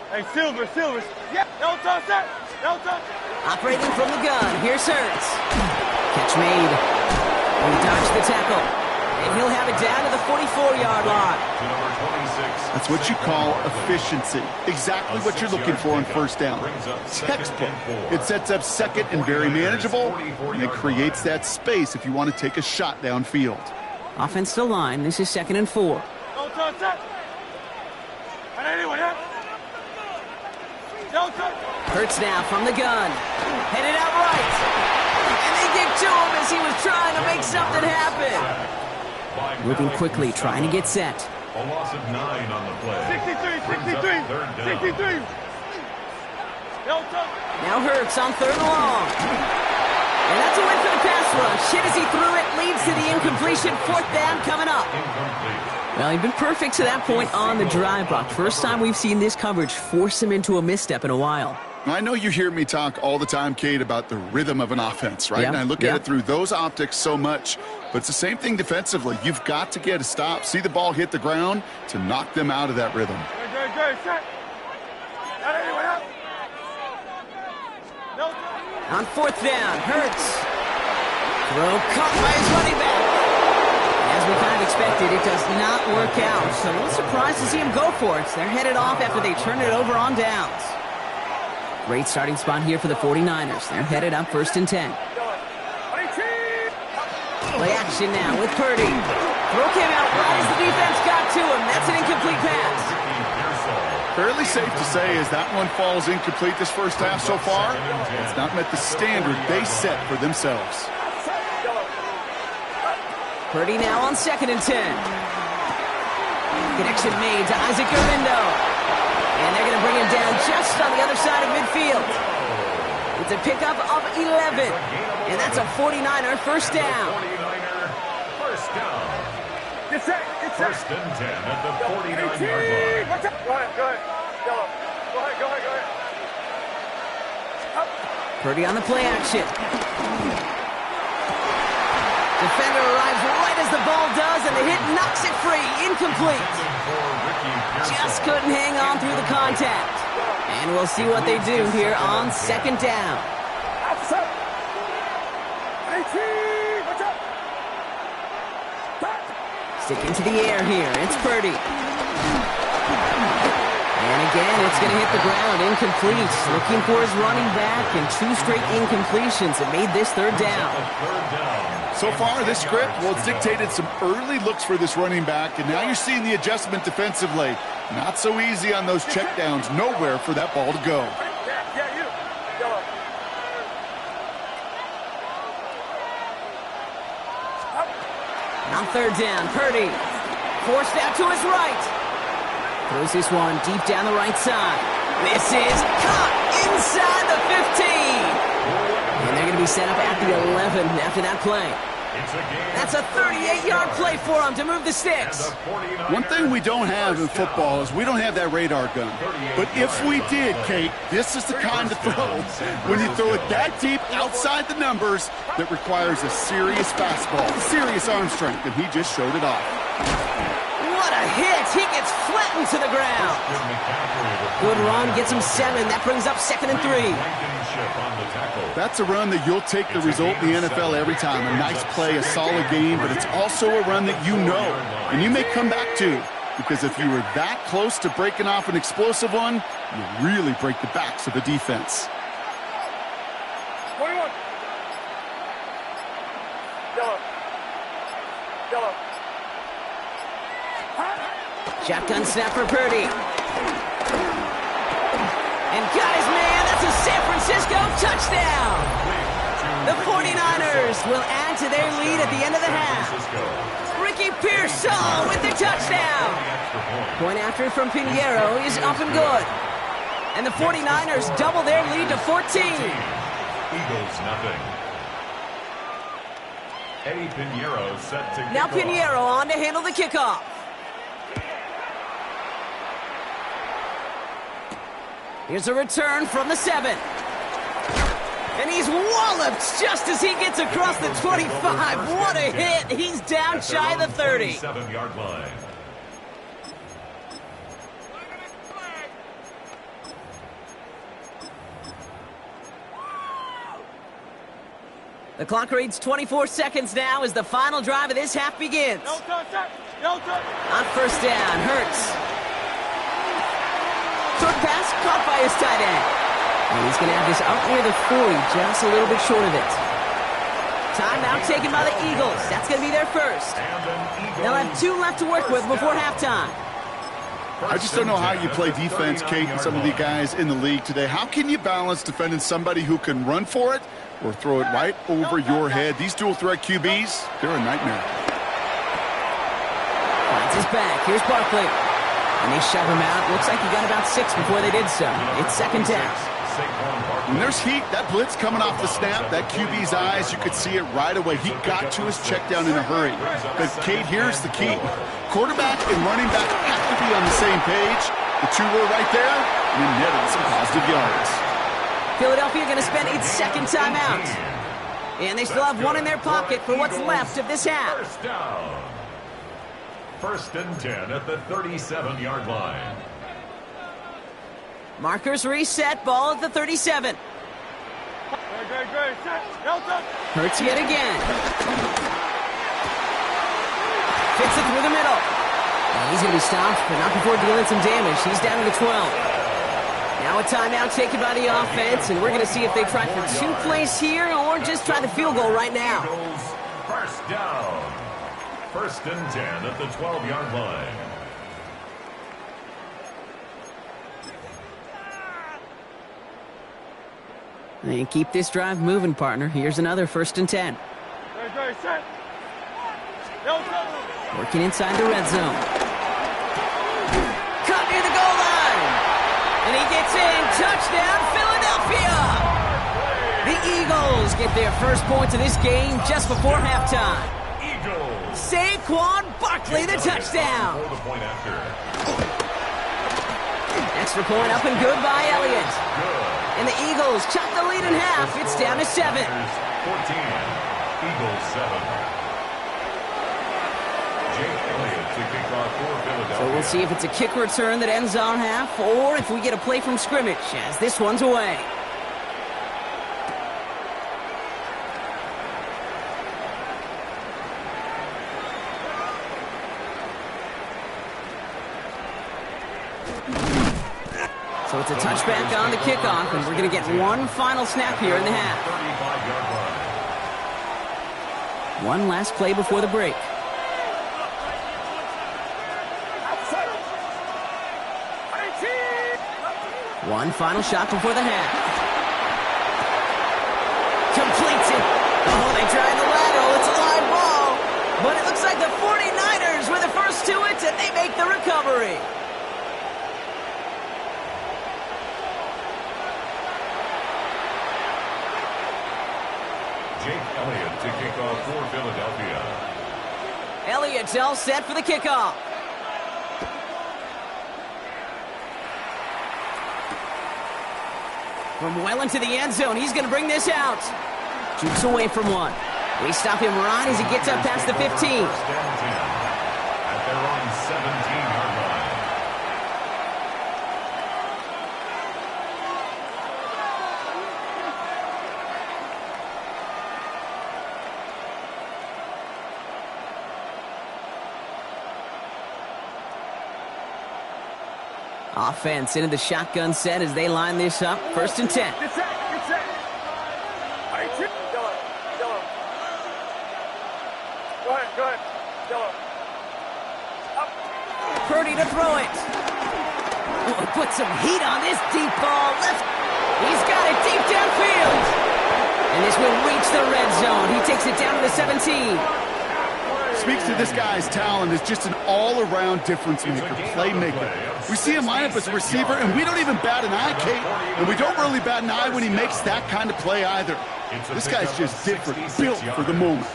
Hey, Silver. Yeah, don't touch that. Don't touch it. Operating from the gun, here's Hurts. Catch made. He dodged the tackle. And he'll have it down to the 44-yard line. That's what you call efficiency. Exactly what you're looking for on first down. Textbook. It sets up second and very manageable, and it creates that space if you want to take a shot downfield. Offensive line, this is 2nd and 4. Don't touch that. And anyone else? Don't touch. Hurts now from the gun. Headed out right. And they get to him as he was trying to make something happen. Moving quickly, trying to get set. A loss of 9 on the play. 63. Don't touch. Now Hurts on 3rd and long. And that's a win for the pass rush. Hit as he threw it, leads to the incompletion. 4th down coming up. Well, he's been perfect to that point on the drive, Buck. First time we've seen this coverage force him into a misstep in a while. I know you hear me talk all the time, Kate, about the rhythm of an offense, right? Yeah. And I look at it through those optics so much. But it's the same thing defensively. You've got to get a stop, see the ball hit the ground to knock them out of that rhythm. Good, set. Not anyone else. No. On 4th down, Hurts. Throw caught by his running back. As we kind of expected, it does not work out. So a little surprised to see him go for it. They're headed off after they turn it over on downs. Great starting spot here for the 49ers. They're headed up 1st and 10. Play action now with Purdy. Throw came out right as the defense got to him. That's an incomplete pass. Fairly safe to say as that one falls incomplete this first half so far, it's not met the standard they set for themselves. Purdy now on 2nd and 10. Connection made to Isaac Garindo. And they're going to bring him down just on the other side of midfield. It's a pickup of 11. And that's a 49er first down. 49er first down. Get set. 1st and 10 at the 49-yard line. Watch out. Go ahead. Yellow. Go ahead. Purdy on the play action. Defender arrives right as the ball does, and the hit knocks it free. Incomplete. Just couldn't hang on through the contact. And we'll see what they do here on 2nd down. Sticking to the air here. It's Purdy. And again, it's going to hit the ground. Incomplete. Looking for his running back, and 2 straight incompletions. It made this 3rd down. So far, this script, well, it's dictated some early looks for this running back, and now you're seeing the adjustment defensively. Not so easy on those checkdowns. Nowhere for that ball to go. Yeah, you. Yellow. On 3rd down, Purdy. Forced out to his right. Throws this one deep down the right side. This is caught inside the 15. And they're going to be set up at the 11 after that play. That's a 38-yard play for him to move the sticks. One thing we don't have in football is we don't have that radar gun. But if we did, Kate, this is the kind of throw, when you throw it that deep outside the numbers, that requires a serious fastball, serious arm strength, and he just showed it off. What a hit! He gets flattened to the ground. Good run, gets him 7. That brings up 2nd and 3. That's a run that you'll take the result in the NFL every time. A nice play, a solid game, but it's also a run that you know and you may come back to, because if you were that close to breaking off an explosive one, you really break the backs of the defense. 21. Yellow. Shotgun snap for Purdy. And got his man. That's a San Francisco touchdown. The 49ers will add to their lead at the end of the half. Ricky Pearsall with the touchdown. Point after from Pinheiro is up and good. And the 49ers double their lead to 14. Eagles nothing. Eddie Pinheiro set to Now Pinheiro on to handle the kickoff. Here's a return from the 7. And he's walloped just as he gets across the 25. What a hit. He's down shy of the 30. 7-yard line. The clock reads 24 seconds now as the final drive of this half begins. No touch. On 1st down, Hurts. Short pass caught by his tight end. And he's going to have this up near the 40, just a little bit short of it. Timeout taken by the Eagles. That's going to be their first. They'll have 2 left to work with before halftime. I just don't know how you play defense, Kate, and some of the guys in the league today. How can you balance defending somebody who can run for it or throw it right over your head? These dual threat QBs, they're a nightmare. Finds his back. Here's Barkley. And they shove him out. Looks like he got about 6 before they did so. It's 2nd down. When there's heat, that blitz coming off the snap, that QB's eyes, you could see it right away. He got to his check down in a hurry. But, Kate, here's the key. Quarterback and running back have to be on the same page. The two were right there, and he netted some positive yards. Philadelphia going to spend its second timeout. And they still have one in their pocket for what's left of this half. First down. 1st and 10 at the 37-yard line. Markers reset, ball at the 37. Hurts yet again. Fits it through the middle. And he's going to be stopped, but not before dealing some damage. He's down to the 12. Now a timeout taken by the offense, and we're going to see if they try for 2 plays here or just try the field goal right now. First down. 1st and 10 at the 12-yard line. And keep this drive moving, partner. Here's another 1st and 10. Working inside the red zone. Cut near the goal line. And he gets in. Touchdown, Philadelphia. The Eagles get their first points of this game just before halftime. Saquon Barkley, the touchdown. Extra point up and good by Elliott. And the Eagles chop the lead in half. It's down to 7. 14. Eagles 7. Jake Elliott to kick off for Philadelphia. So we'll see if it's a kick return that ends on half or if we get a play from scrimmage as this one's away. So it's a touchback on the kickoff, and we're going to get one final snap here in the half. One last play before the break. One final shot before the half. Completes it. Oh, they tried the lateral. It's a live ball. But it looks like the 49ers were the first to it, and they make the recovery. Jake Elliott to kick off for Philadelphia. Elliott's all set for the kickoff. From well into the end zone, he's going to bring this out. Jukes away from one. They stop him right as he gets up past the 15. At their own 17-yard line. Offense into the shotgun set as they line this up. 1st and 10. Get set. Go ahead. Purdy to throw it. Oh, put some heat on this deep ball. He's got it deep downfield. And this will reach the red zone. He takes it down to the 17. Speaks to this guy's talent as just an all-around difference maker, playmaker. We see him line up as a receiver, and we don't even bat an eye, Kate. And we don't really bat an eye when he makes that kind of play either. This guy's just different, built for the moment.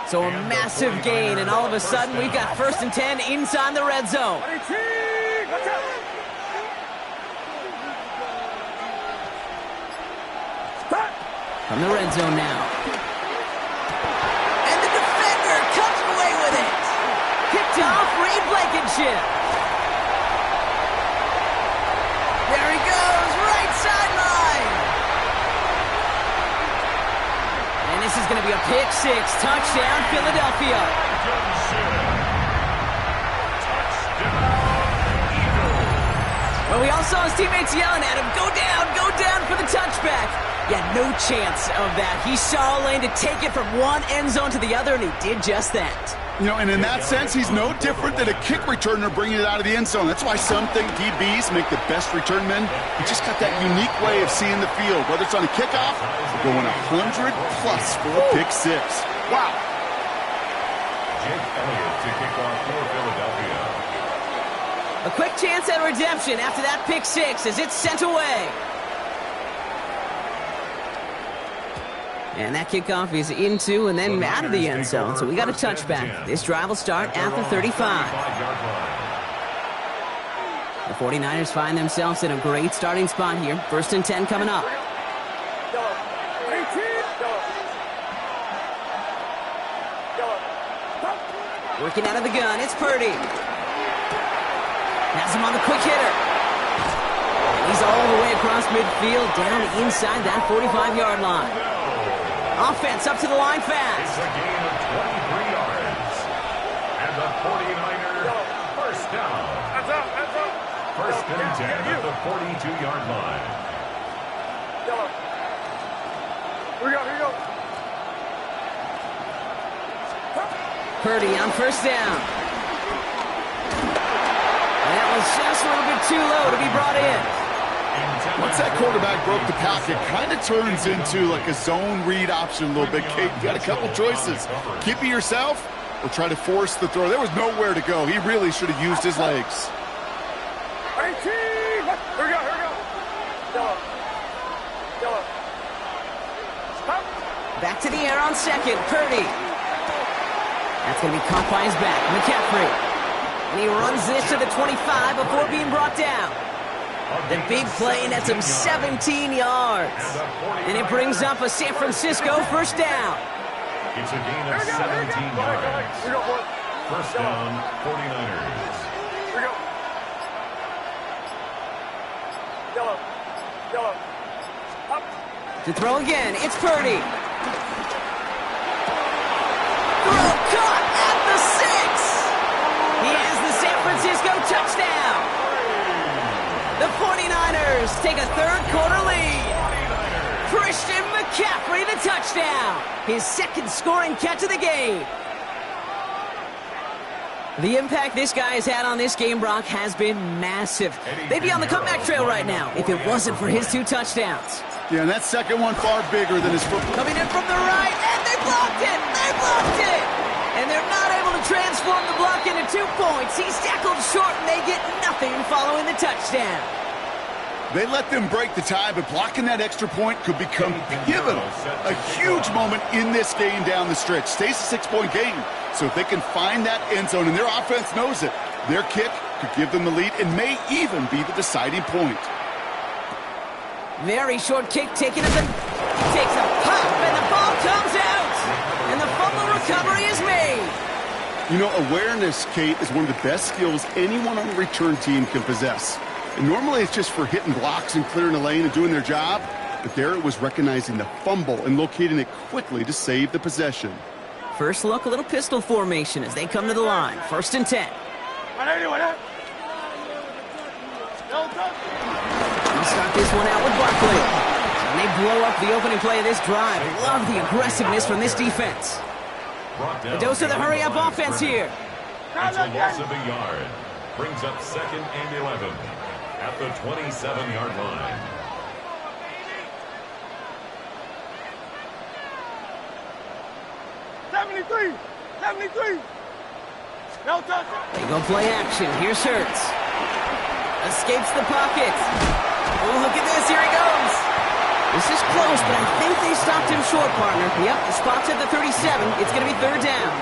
So a massive gain, and all of a sudden we've got 1st and 10 inside the red zone. From the red zone now. And the defender comes away with it. Kicked off, Reed Blankenship. There he goes, right sideline. And this is going to be a pick 6. Touchdown, Philadelphia. Well, we all saw his teammates yelling at him, go down for the touchback. Yeah, no chance of that. He saw a lane to take it from one end zone to the other, and he did just that. You know, and in that sense, he's no different than a kick returner bringing it out of the end zone. That's why some think DBs make the best return men. He just got that unique way of seeing the field, whether it's on a kickoff or going 100-plus for a pick 6. Wow. Jake Elliott to kick off for Philadelphia. A quick chance at redemption after that pick 6 as it's sent away. And that kickoff is into and then out of the end zone, so we got a touchback. This drive will start at the 35. The 49ers find themselves in a great starting spot here. 1st and 10 coming up. Working out of the gun, it's Purdy. Has him on the quick hitter. He's all the way across midfield, down inside that 45-yard line. Offense up to the line fast. It's a gain of 23 yards. And the 49ers first down. That's up. 1st and 10 at the 42-yard line. Here we go. Purdy on 1st down. That was just a little bit too low to be brought in. Once that quarterback broke the pack, it kind of turns into like a zone read option a little bit. Kate, you got a couple choices. Keep it yourself or try to force the throw. There was nowhere to go. He really should have used his legs. Here we go. Back to the air on 2nd. Purdy. That's going to be caught by his back. McCaffrey. And he runs this to the 25 before being brought down. The big play nets him 17 yards. And it brings up a San Francisco 1st down. It's a gain of 17 yards. 1st down, 49ers. Here we go. Yellow. To throw again, it's Purdy. Throw caught at the 6. He has the San Francisco touchdown. The 49ers take a 3rd quarter lead. Christian McCaffrey the touchdown. His 2nd scoring catch of the game. The impact this guy has had on this game, Brock, has been massive. They'd be on the comeback trail right now if it wasn't for his 2 touchdowns. Yeah, and that 2nd one far bigger than his first. Coming in from the right, and they blocked it! And they're not able to transform the block into 2 points. He's tackled short, and they get nothing following the touchdown. They let them break the tie, but blocking that extra point could become pivotal. A huge moment in this game down the stretch. Stays a 6-point game. So if they can find that end zone, and their offense knows it, their kick could give them the lead and may even be the deciding point. Very short kick taken up and takes a pop, and the ball comes out. And the fumble recovery is made. You know, awareness, Kate, is one of the best skills anyone on the return team can possess. And normally it's just for hitting blocks and clearing a lane and doing their job. But there it was recognizing the fumble and locating it quickly to save the possession. First look, a little pistol formation as they come to the line. 1st and 10. We'll start this one out with Barkley. And they blow up the opening play of this drive. Love the aggressiveness from this defense. A dose of the hurry-up offense here. It's a loss of a yard. Brings up 2nd and 11 at the 27-yard line. No touch. They go play action. Here's Hurts. Escapes the pocket. Oh, look at this. Here he goes. This is close, but I think they stopped him short, partner. Yep, the spot's at the 37. It's going to be 3rd down.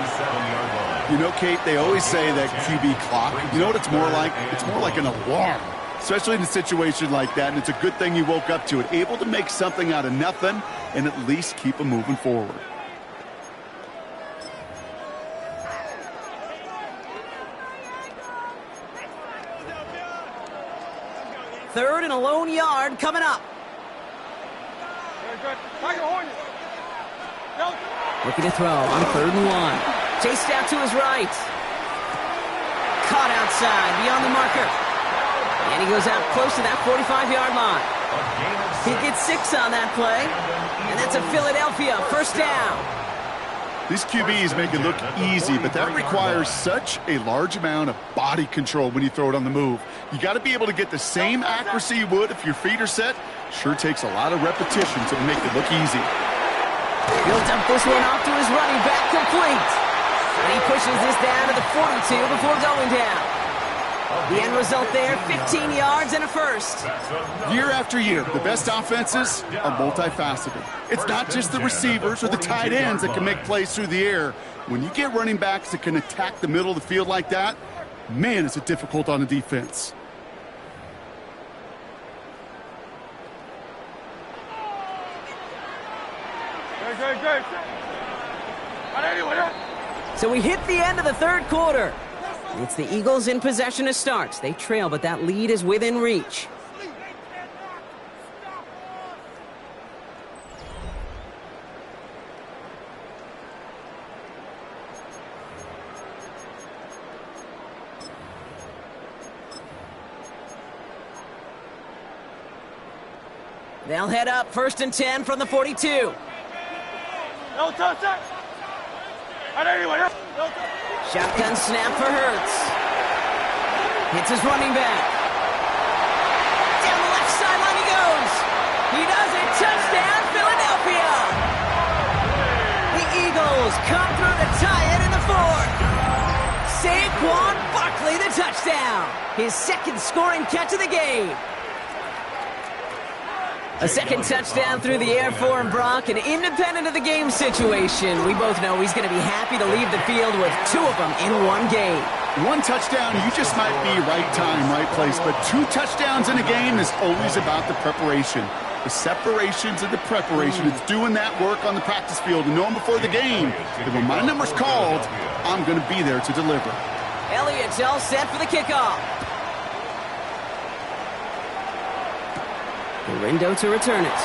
You know, Kate, they always say that QB clock. You know what it's more like? It's more like an alarm, especially in a situation like that. And it's a good thing you woke up to it, able to make something out of nothing and at least keep them moving forward. Third and a lone yard coming up. Looking to throw on 3rd and 1. Chased out to his right. Caught outside beyond the marker. And he goes out close to that 45-yard line. He gets 6 on that play. And that's a Philadelphia 1st down. These QBs make it look easy, but that requires such a large amount of body control when you throw it on the move. You got to be able to get the same accuracy you would if your feet are set. Sure takes a lot of repetition to make it look easy. He'll dump this one off to his running back, complete. And he pushes this down to the 42 before going down. A The end result there, 15 yards and a first. Year after year, the best offenses are multifaceted. It's not just the receivers or the tight ends that can make plays through the air. When you get running backs that can attack the middle of the field like that, man, is it difficult on the defense. So we hit the end of the third quarter. It's the Eagles in possession to start. They trail, but that lead is within reach. They'll head up, 1st and 10 from the 42. Shotgun snap for Hurts. Hits his running back. Down the left sideline he goes. He does it. Touchdown, Philadelphia. The Eagles come through to tie it in the fourth. Saquon Barkley the touchdown. His second scoring catch of the game. A second touchdown through the air for him, Brock, and independent of the game situation, we both know he's going to be happy to leave the field with 2 of them in one game. 1 touchdown, you just might be right time, right place, but 2 touchdowns in a game is always about the preparation. The separations and the preparation. It's doing that work on the practice field and knowing before the game that when my number's called, I'm going to be there to deliver. Elliott's all set for the kickoff. Gorindo to return it.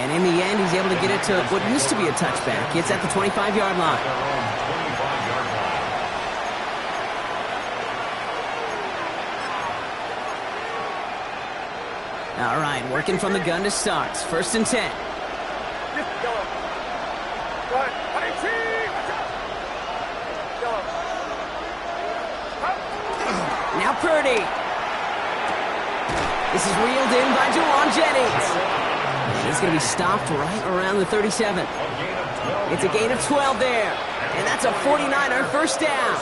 And in the end, he's able to get it to what used to be a touchback. It's at the 25-yard line. All right, working from the gun to start. 1st and 10. Now Purdy. This is reeled in by Juwan Jennings. And he's going to be stopped right around the 37. It's a gain of 12 there. And that's a 49er first down.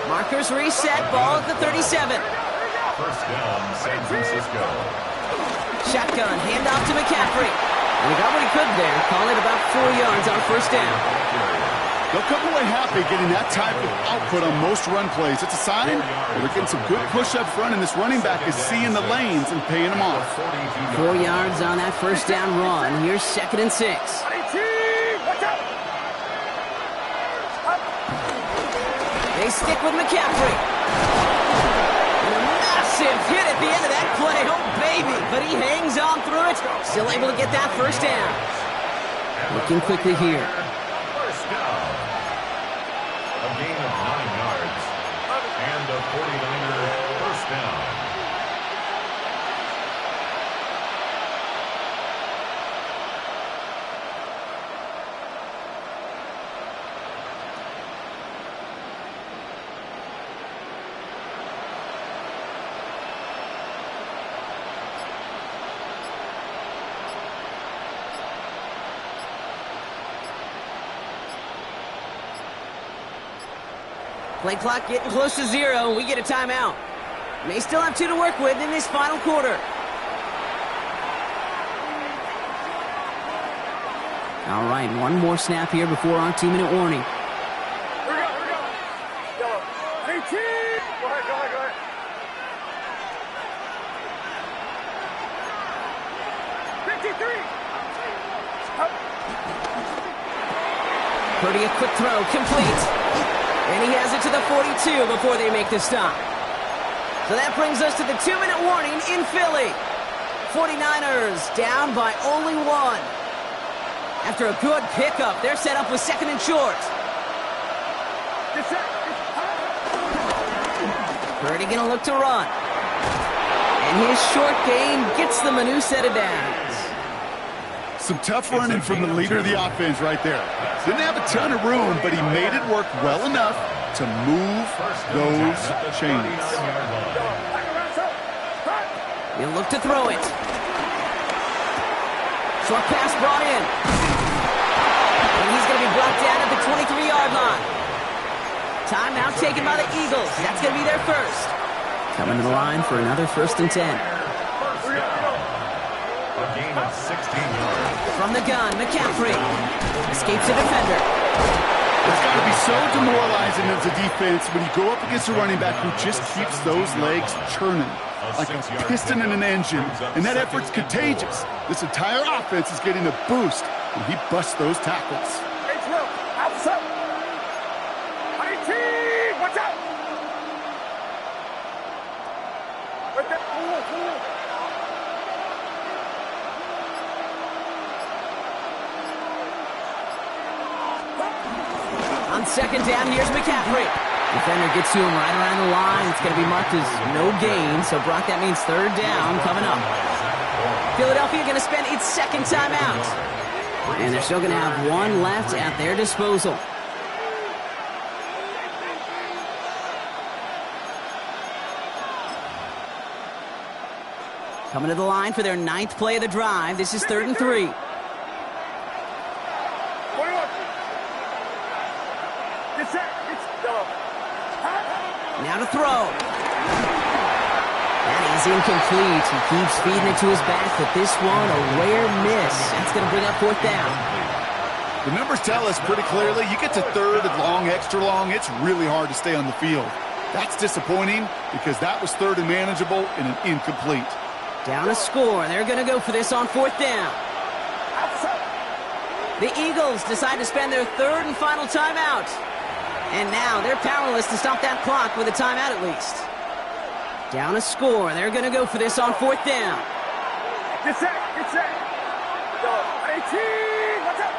Markers reset, ball at the 37. First down, San Francisco. Shotgun, handoff to McCaffrey. And he got what he could there. Call it about 4 yards on first down. They'll come away happy getting that type of output on most run plays. It's a sign that they're getting some good push up front, and this running back is seeing the lanes and paying them off. 4 yards on that first down run. Here's 2nd and 6. They stick with McCaffrey. And a massive hit at the end of that play. Oh, baby. But he hangs on through it. Still able to get that first down. Looking quickly here. A gain of 9 yards and a 49er first down. Play clock getting close to 0. We get a timeout. May still have 2 to work with in this final quarter. All right, one more snap here before our 2-minute warning. Here we go. Yellow. 18. Go ahead. Purdy, a quick throw, complete. And he has it to the 42 before they make the stop. So that brings us to the 2-minute warning in Philly. 49ers down by only 1. After a good pickup, they're set up with 2nd and short. Purdy gonna look to run. And his short game gets them a new set of downs. Some tough running from the leader of the offense right there. Didn't have a ton of room, but he made it work well enough to move those chains. He'll look to throw it. Short pass brought in. And he's going to be brought down at the 23-yard line. Timeout taken by the Eagles. That's going to be their first. Coming to the line for another 1st and 10. A gain of 16 yards. From the gun, McCaffrey escapes a defender. It's got to be so demoralizing as a defense when you go up against a running back who just keeps those legs churning like a piston in an engine, and that effort's contagious. This entire offense is getting a boost when he busts those tackles. Outside. 18, watch out. Right there. On 2nd down, here's McCaffrey. Defender gets to him right around the line. It's going to be marked as no gain. So, Brock, that means 3rd down coming up. Philadelphia going to spend its 2nd timeout. And they're still going to have 1 left at their disposal. Coming to the line for their 9th play of the drive. This is 3rd and 3. Now to throw. That is incomplete. He keeps feeding it to his back, but this one a rare miss. That's going to bring up 4th down. The numbers tell us pretty clearly, you get to 3rd and long, extra long, it's really hard to stay on the field. That's disappointing because that was 3rd and manageable and an incomplete. Down a score. They're going to go for this on 4th down. The Eagles decide to spend their 3rd and final timeout. And now they're powerless to stop that clock with a timeout at least. Down a score. They're going to go for this on 4th down. Get set. 18, watch out.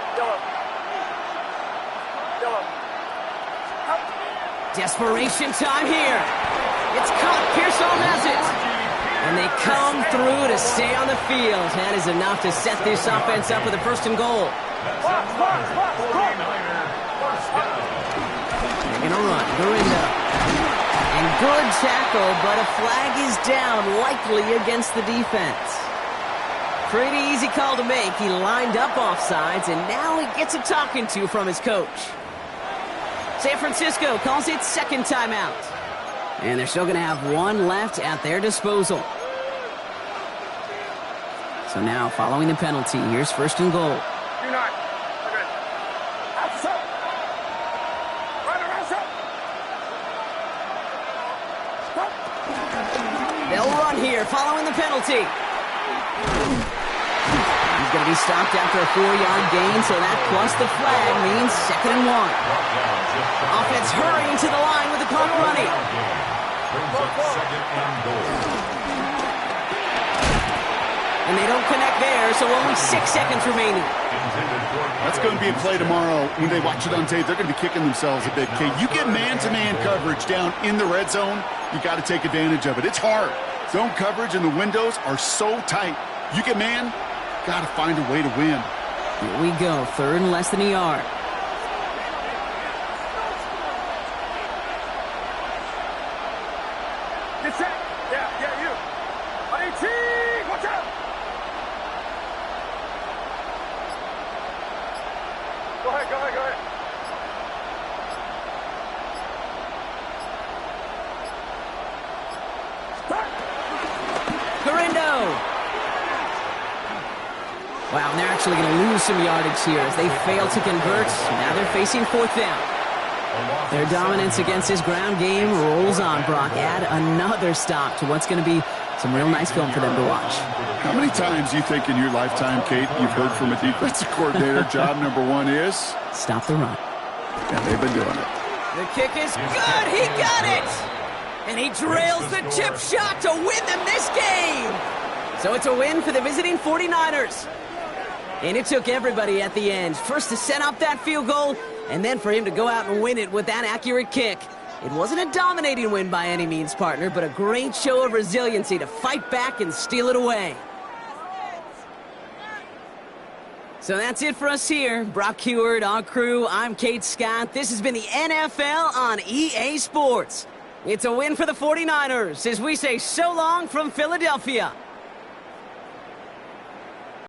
Desperation time here. It's caught. Pearsall has it. And they come through to stay on the field. That is enough to set this offense up with a 1st and goal. They're going to run. Gurindo. And good tackle, but a flag is down, likely against the defense. Pretty easy call to make. He lined up offsides, and now he gets a talking to from his coach. San Francisco calls it 2nd timeout. And they're still going to have 1 left at their disposal. So now, following the penalty, here's 1st and goal. They'll run here following the penalty. He's going to be stopped after a 4-yard gain, so that plus the flag means 2nd and 1. Offense hurrying to the line with the clock running. And they don't connect there, so only 6 seconds remaining. That's going to be a play tomorrow. When they watch it on tape, they're going to be kicking themselves a bit. Okay, you get man-to-man coverage down in the red zone, you got to take advantage of it. It's hard. Zone coverage and the windows are so tight. You get man, got to find a way to win. Here we go, 3rd and less than a yard. Get set. Yeah, you. 18, watch out. Go ahead. Gurindo. Wow, and they're actually going to lose some yardage here as they fail to convert. Now they're facing 4th down. Their dominance against his ground game rolls on, Brock. Add another stop to what's going to be some real nice film for them to watch. How many times do you think in your lifetime, Kate, you've heard from a defensive coordinator, job number 1 is? Stop the run. Yeah, they've been doing it. The kick is good. He got it. And he drills the chip shot to win them this game. So it's a win for the visiting 49ers. And it took everybody at the end. First to set up that field goal, and then for him to go out and win it with that accurate kick. It wasn't a dominating win by any means, partner, but a great show of resiliency to fight back and steal it away. So that's it for us here. Brock Heward, our crew, I'm Kate Scott. This has been the NFL on EA Sports. It's a win for the 49ers as we say so long from Philadelphia.